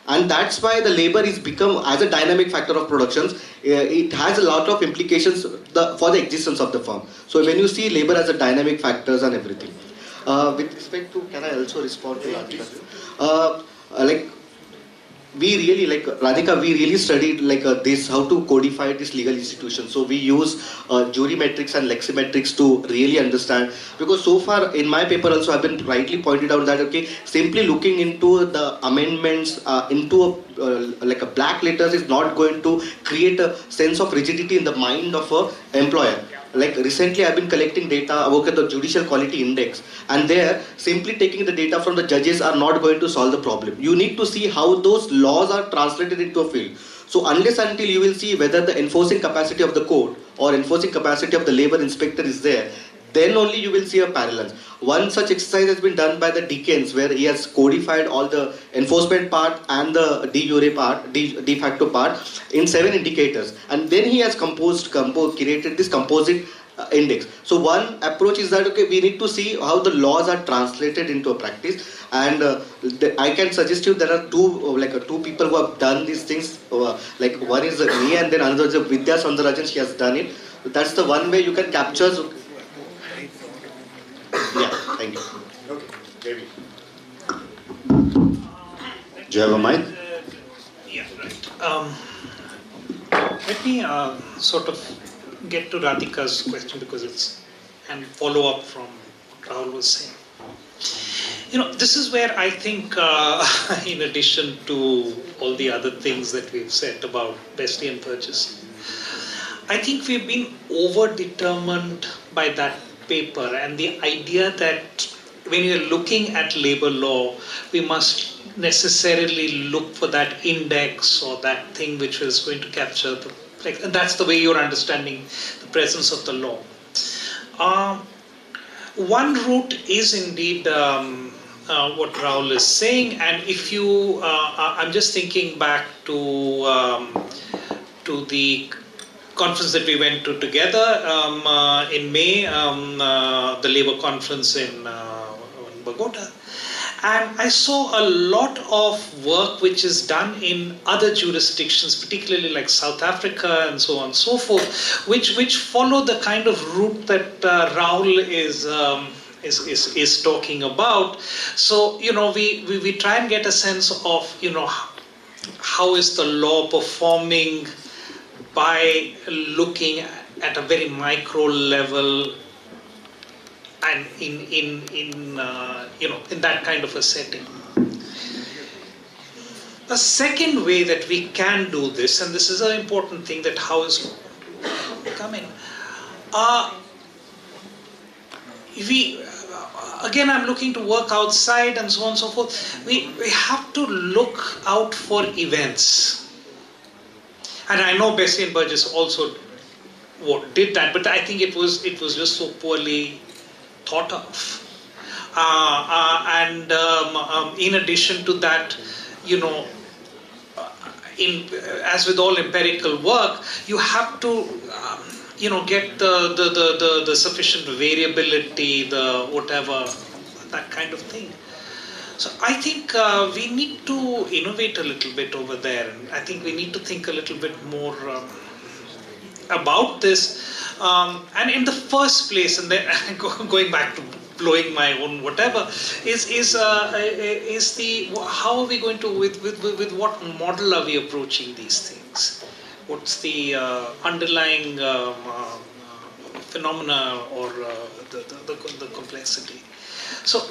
And that's why the labor is become as a dynamic factor of productions. It has a lot of implications for the existence of the firm. So when you see labor as a dynamic factors and everything. With respect to, can I also respond to Radhika? Like we really, like Radhika, we really studied like this, how to codify this legal institution. So we use jury metrics and leximetrics to really understand, because so far in my paper also I've been rightly pointed out that okay, simply looking into the amendments into like a black letters is not going to create a sense of rigidity in the mind of a employer. Like recently I've been collecting data about the judicial quality index, and there simply taking the data from the judges are not going to solve the problem. You need to see how those laws are translated into a field. So unless until you will see whether the enforcing capacity of the court or enforcing capacity of the labor inspector is there, then only you will see a parallel. One such exercise has been done by the Dickens, where he has codified all the enforcement part and the de jure part, de facto part in 7 indicators, and then he has created this composite index. So one approach is that okay, we need to see how the laws are translated into a practice, and I can suggest you there are two people who have done these things. Like one is me, and then another is Vidya Sundarajan. She has done it. So that's the one way you can capture. Yeah, thank you. Okay, Devi. Do you have a mic? Yeah, right. Let me sort of get to Radhika's question, because it's and follow up from what Rahul was saying. You know, this is where I think, in addition to all the other things that we've said about Bestian purchase, I think we've been over-determined by that paper and the idea that when you're looking at labor law, we must necessarily look for that index or that thing which is going to capture the, like, and that's the way you're understanding the presence of the law. One route is indeed what Rahul is saying, and if you, I'm just thinking back to the conference that we went to together in May, the labor conference in Bogota. And I saw a lot of work which is done in other jurisdictions, particularly like South Africa and so on and so forth, which follow the kind of route that Rahul is talking about. So, you know, we try and get a sense of, you know, how is the law performing by looking at a very micro level and in you know, in that kind of a setting. The second way that we can do this, and this is an important thing, that how is coming. Again, I'm looking to work outside and so on and so forth. We have to look out for events. And I know Bessie and Burgess also did that, but I think it was just so poorly thought of. In addition to that, you know, as with all empirical work, you have to you know, get the sufficient variability, the whatever, that kind of thing. So I think we need to innovate a little bit over there, and I think we need to think a little bit more about this. And in the first place, and then going back to blowing my own whatever, is the how are we going to with what model are we approaching these things? What's the underlying phenomena or the complexity? So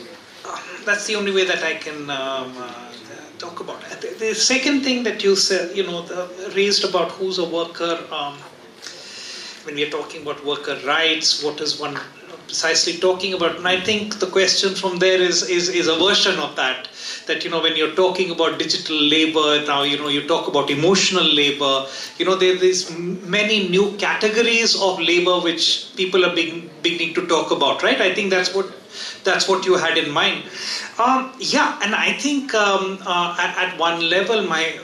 that's the only way that I can talk about it. The second thing that you said, you know, raised about who's a worker, when we are talking about worker rights, what is one precisely talking about? And I think the question from there is a version of that. That, you know, when you're talking about digital labor, now, you know, you talk about emotional labor, you know, there's many new categories of labor which people are beginning to talk about, right? I think that's what you had in mind. Yeah, and I think at one level, my,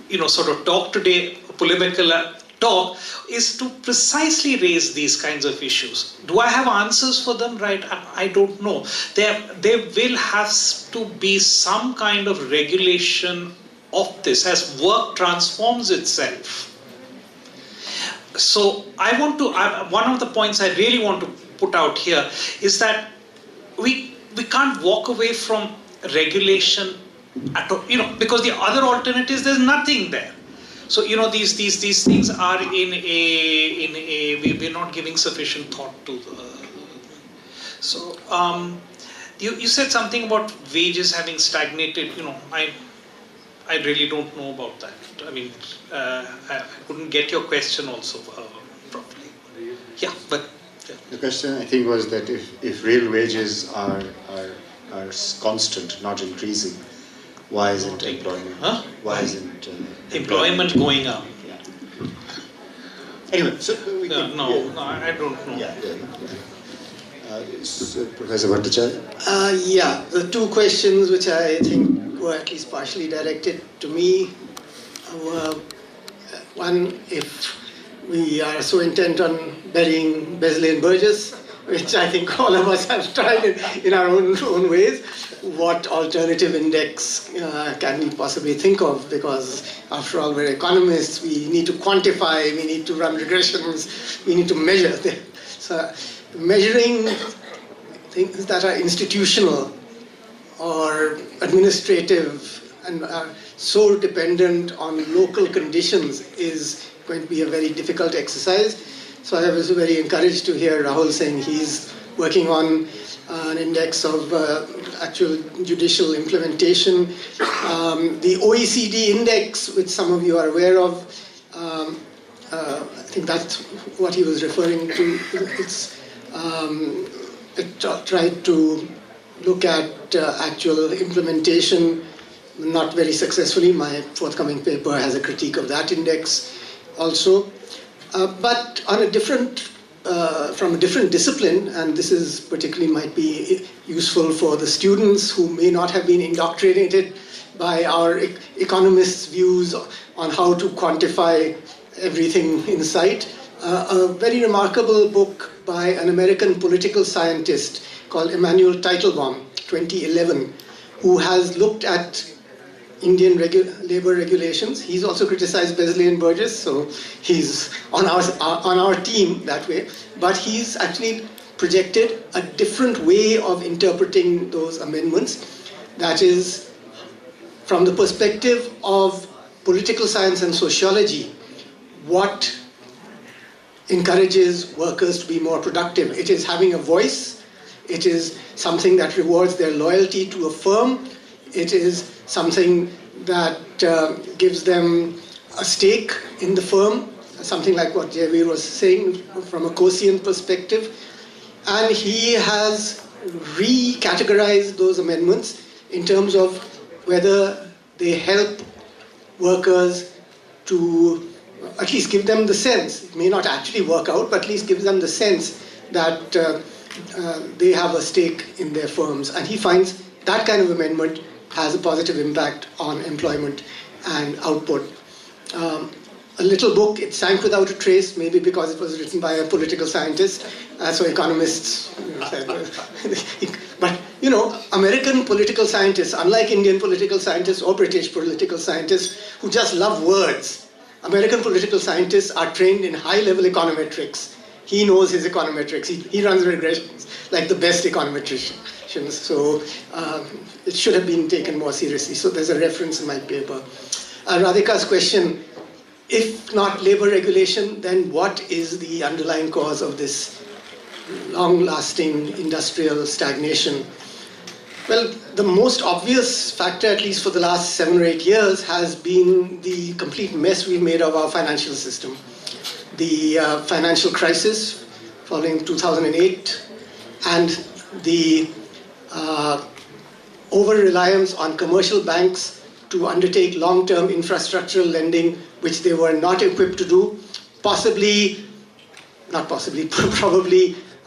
you know, sort of talk today, polemical talk is to precisely raise these kinds of issues. Do I have answers for them? Right? I don't know. There will have to be some kind of regulation of this as work transforms itself. So I want to, one of the points I really want to put out here is that we can't walk away from regulation at all, because the other alternatives, there's nothing there. So, these things are we're not giving sufficient thought to the, so, you said something about wages having stagnated, I really don't know about that. I mean, I couldn't get your question also properly. Yeah, but... Yeah. The question, I think, was that if real wages are constant, not increasing, why isn't employment? Huh? Why isn't employment going up? Yeah. Anyway, so we can, no, I don't know. Yeah. So Professor Bhattacharya? Yeah, the two questions which I think were at least partially directed to me were, one, if we are so intent on burying Besley and Burgess, which I think all of us have tried in our own ways, what alternative index can we possibly think of? Because after all, we're economists, we need to quantify, we need to run regressions, we need to measure. So measuring things that are institutional or administrative and are so dependent on local conditions is going to be a very difficult exercise. So I was very encouraged to hear Rahul saying he's working on an index of actual judicial implementation. The OECD index, which some of you are aware of, I think that's what he was referring to. It tried to look at actual implementation, not very successfully. My forthcoming paper has a critique of that index also. But on a different, from a different discipline, and this is particularly might be useful for the students who may not have been indoctrinated by our economists' views on how to quantify everything in sight. A very remarkable book by an American political scientist called Emanuel Teitelbaum, 2011, who has looked at Indian labor regulations. He's also criticized Besley and Burgess, so he's on our team that way. But he's actually projected a different way of interpreting those amendments. That is, from the perspective of political science and sociology, what encourages workers to be more productive. It is having a voice. It is something that rewards their loyalty to a firm. It is something that gives them a stake in the firm, something like what Javier was saying from a quotient perspective. And he has recategorized those amendments in terms of whether they help workers to at least give them the sense, it may not actually work out, but at least gives them the sense that they have a stake in their firms. And he finds that kind of amendment has a positive impact on employment and output. A little book, It Sank Without a Trace, maybe because it was written by a political scientist, so economists said. But, American political scientists, unlike Indian political scientists or British political scientists who just love words, American political scientists are trained in high-level econometrics. He knows his econometrics. He runs regressions like the best econometricians. So it should have been taken more seriously. So there's a reference in my paper. Radhika's question, if not labor regulation, then what is the underlying cause of this long-lasting industrial stagnation? Well, the most obvious factor, at least for the last 7 or 8 years, has been the complete mess we've made of our financial system. The financial crisis following 2008 and the over-reliance on commercial banks to undertake long-term infrastructural lending, which they were not equipped to do, probably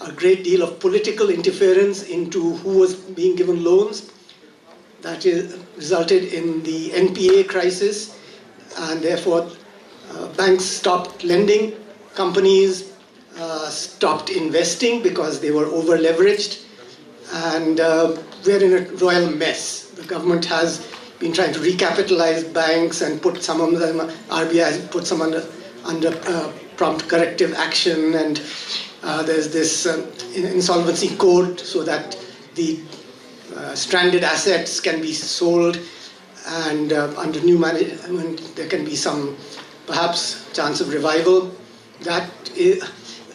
a great deal of political interference into who was being given loans. That resulted in the NPA crisis, and therefore Banks stopped lending, companies stopped investing because they were over leveraged, and we're in a royal mess. The government has been trying to recapitalize banks and put some of them, RBI has put some under prompt corrective action, and there's this insolvency code so that the stranded assets can be sold, and under new management there can be some perhaps chance of revival. That is,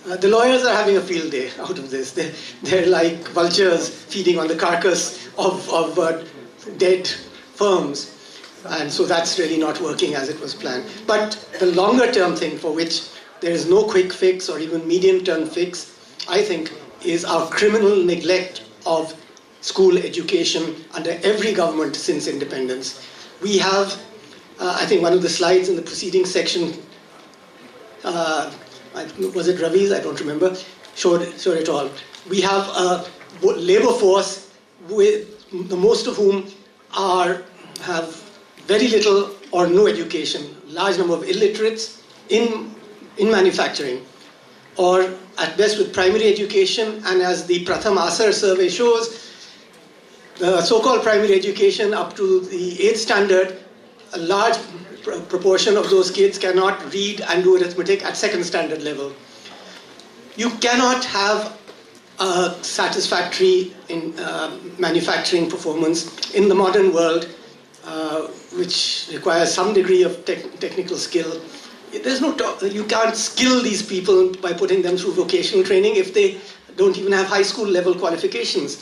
the lawyers are having a field day out of this. They're like vultures feeding on the carcass of dead firms. And so that's really not working as it was planned. But the longer term thing, for which there is no quick fix or even medium term fix, I think, is our criminal neglect of school education under every government since independence. We have, I think one of the slides in the preceding section, was it Ravi's? I don't remember, showed it all. We have a labor force with the most of whom have very little or no education, large number of illiterates in manufacturing, or at best with primary education, and as the Pratham Asar survey shows, the so-called primary education up to the 8th standard, a large proportion of those kids cannot read and do arithmetic at 2nd standard level. You cannot have a satisfactory manufacturing performance in the modern world, which requires some degree of technical skill. There's you can't skill these people by putting them through vocational training if they don't even have high school level qualifications.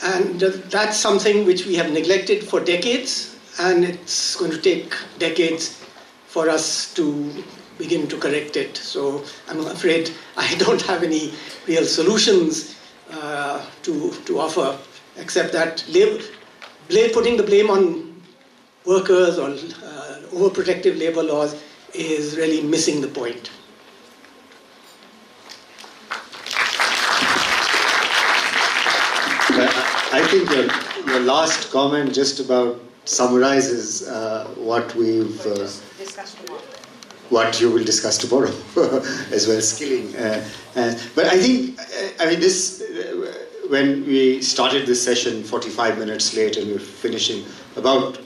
And that's something which we have neglected for decades, and it's going to take decades for us to begin to correct it. So I'm afraid I don't have any real solutions to offer, except that putting the blame on workers or overprotective labor laws is really missing the point. I think your last comment just about summarizes what we've what you will discuss tomorrow as well, skilling. But I think, this, when we started this session 45 minutes late and we're finishing about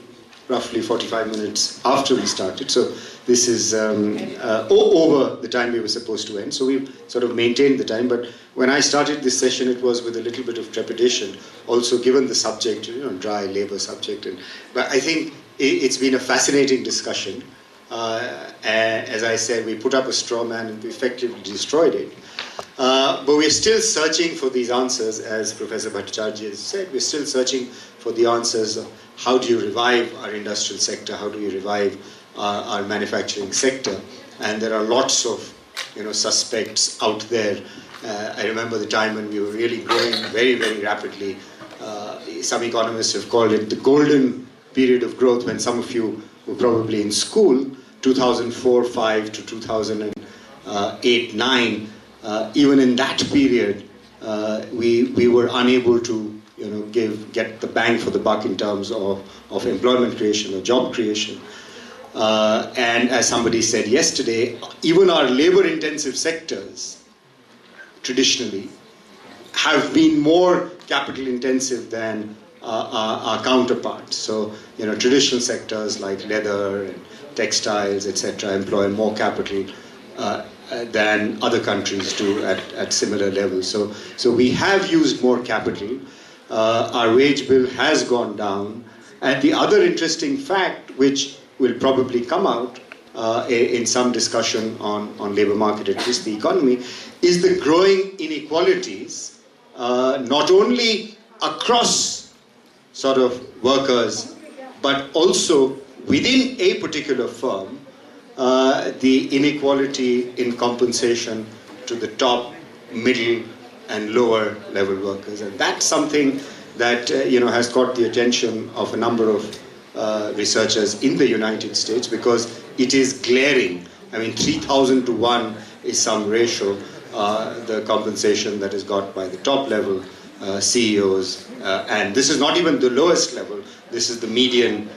roughly 45 minutes after we started, so this is over the time we were supposed to end, so we've sort of maintained the time. But when I started this session, it was with a little bit of trepidation, also given the subject, dry labor subject. But I think it's been a fascinating discussion. As I said, we put up a straw man and we effectively destroyed it. But we're still searching for these answers, as Professor Bhattacharya said. We're still searching for the answers of how do you revive our industrial sector, how do you revive our manufacturing sector. And there are lots of suspects out there. I remember the time when we were really growing very, very rapidly. Some economists have called it the golden period of growth, when some of you were probably in school, 2004-05 to 2008-09. Even in that period, we were unable to get the bang for the buck in terms of employment creation or job creation. And as somebody said yesterday, even our labor-intensive sectors traditionally have been more capital-intensive than our counterparts. So, traditional sectors like leather and textiles, etc., employ more capital than other countries do at similar levels. So we have used more capital. Our wage bill has gone down. And the other interesting fact, which will probably come out in some discussion on labor market, at least the economy, is the growing inequalities, not only across sort of workers, but also within a particular firm, the inequality in compensation to the top, middle, and lower level workers. And that's something that has caught the attention of a number of researchers in the United States, because it is glaring. 3,000 to 1 is some ratio, the compensation that is got by the top level CEOs, and this is not even the lowest level, this is the median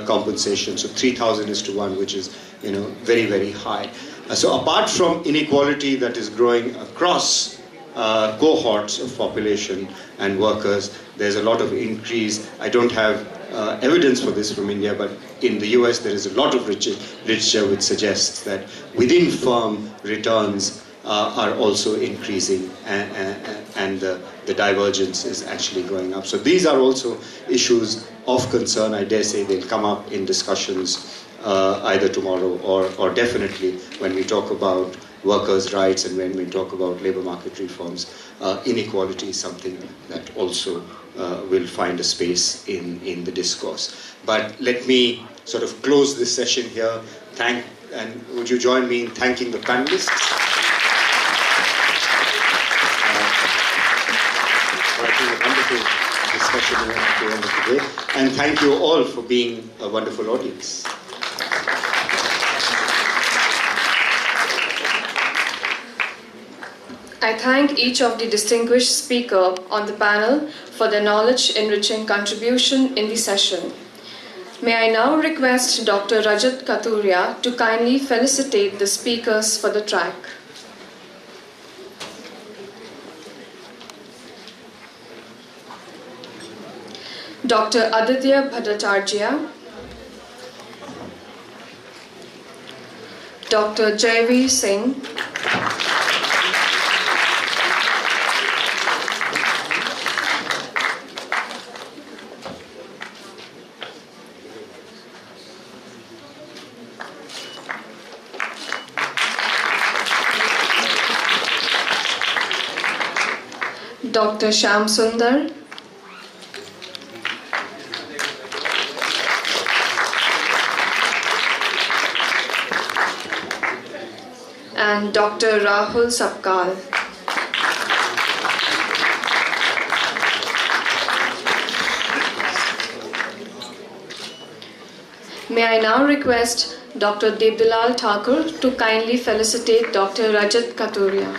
compensation. So 3,000 is to 1, which is very, very high. So apart from inequality that is growing across cohorts of population and workers, there's a lot of increase. I don't have evidence for this from India, but in the US there is a lot of literature which suggests that within firm returns are also increasing, and the divergence is actually going up. So these are also issues of concern. I dare say they'll come up in discussions either tomorrow or definitely when we talk about workers' rights and when we talk about labor market reforms. Inequality is something that also will find a space in the discourse. But let me sort of close this session here. And would you join me in thanking the panelists? I think a wonderful discussion at the end of the day. And thank you all for being a wonderful audience. I thank each of the distinguished speakers on the panel for their knowledge-enriching contribution in the session. May I now request Dr. Rajat Kathuria to kindly felicitate the speakers for the track. Dr. Aditya Bhattacharjia, Dr. Jaiveer Singh, Dr. Shyam Sundar, and Dr. Rahul Sapkal. May I now request Dr. Devdilal Thakur to kindly felicitate Dr. Rajat Kathuria.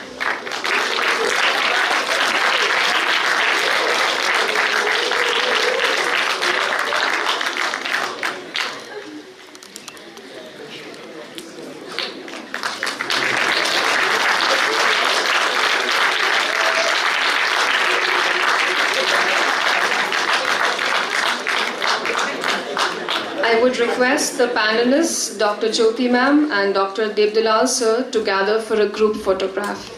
I would request the panelists, Dr. Jyoti ma'am and Dr. Devdilal sir, to gather for a group photograph.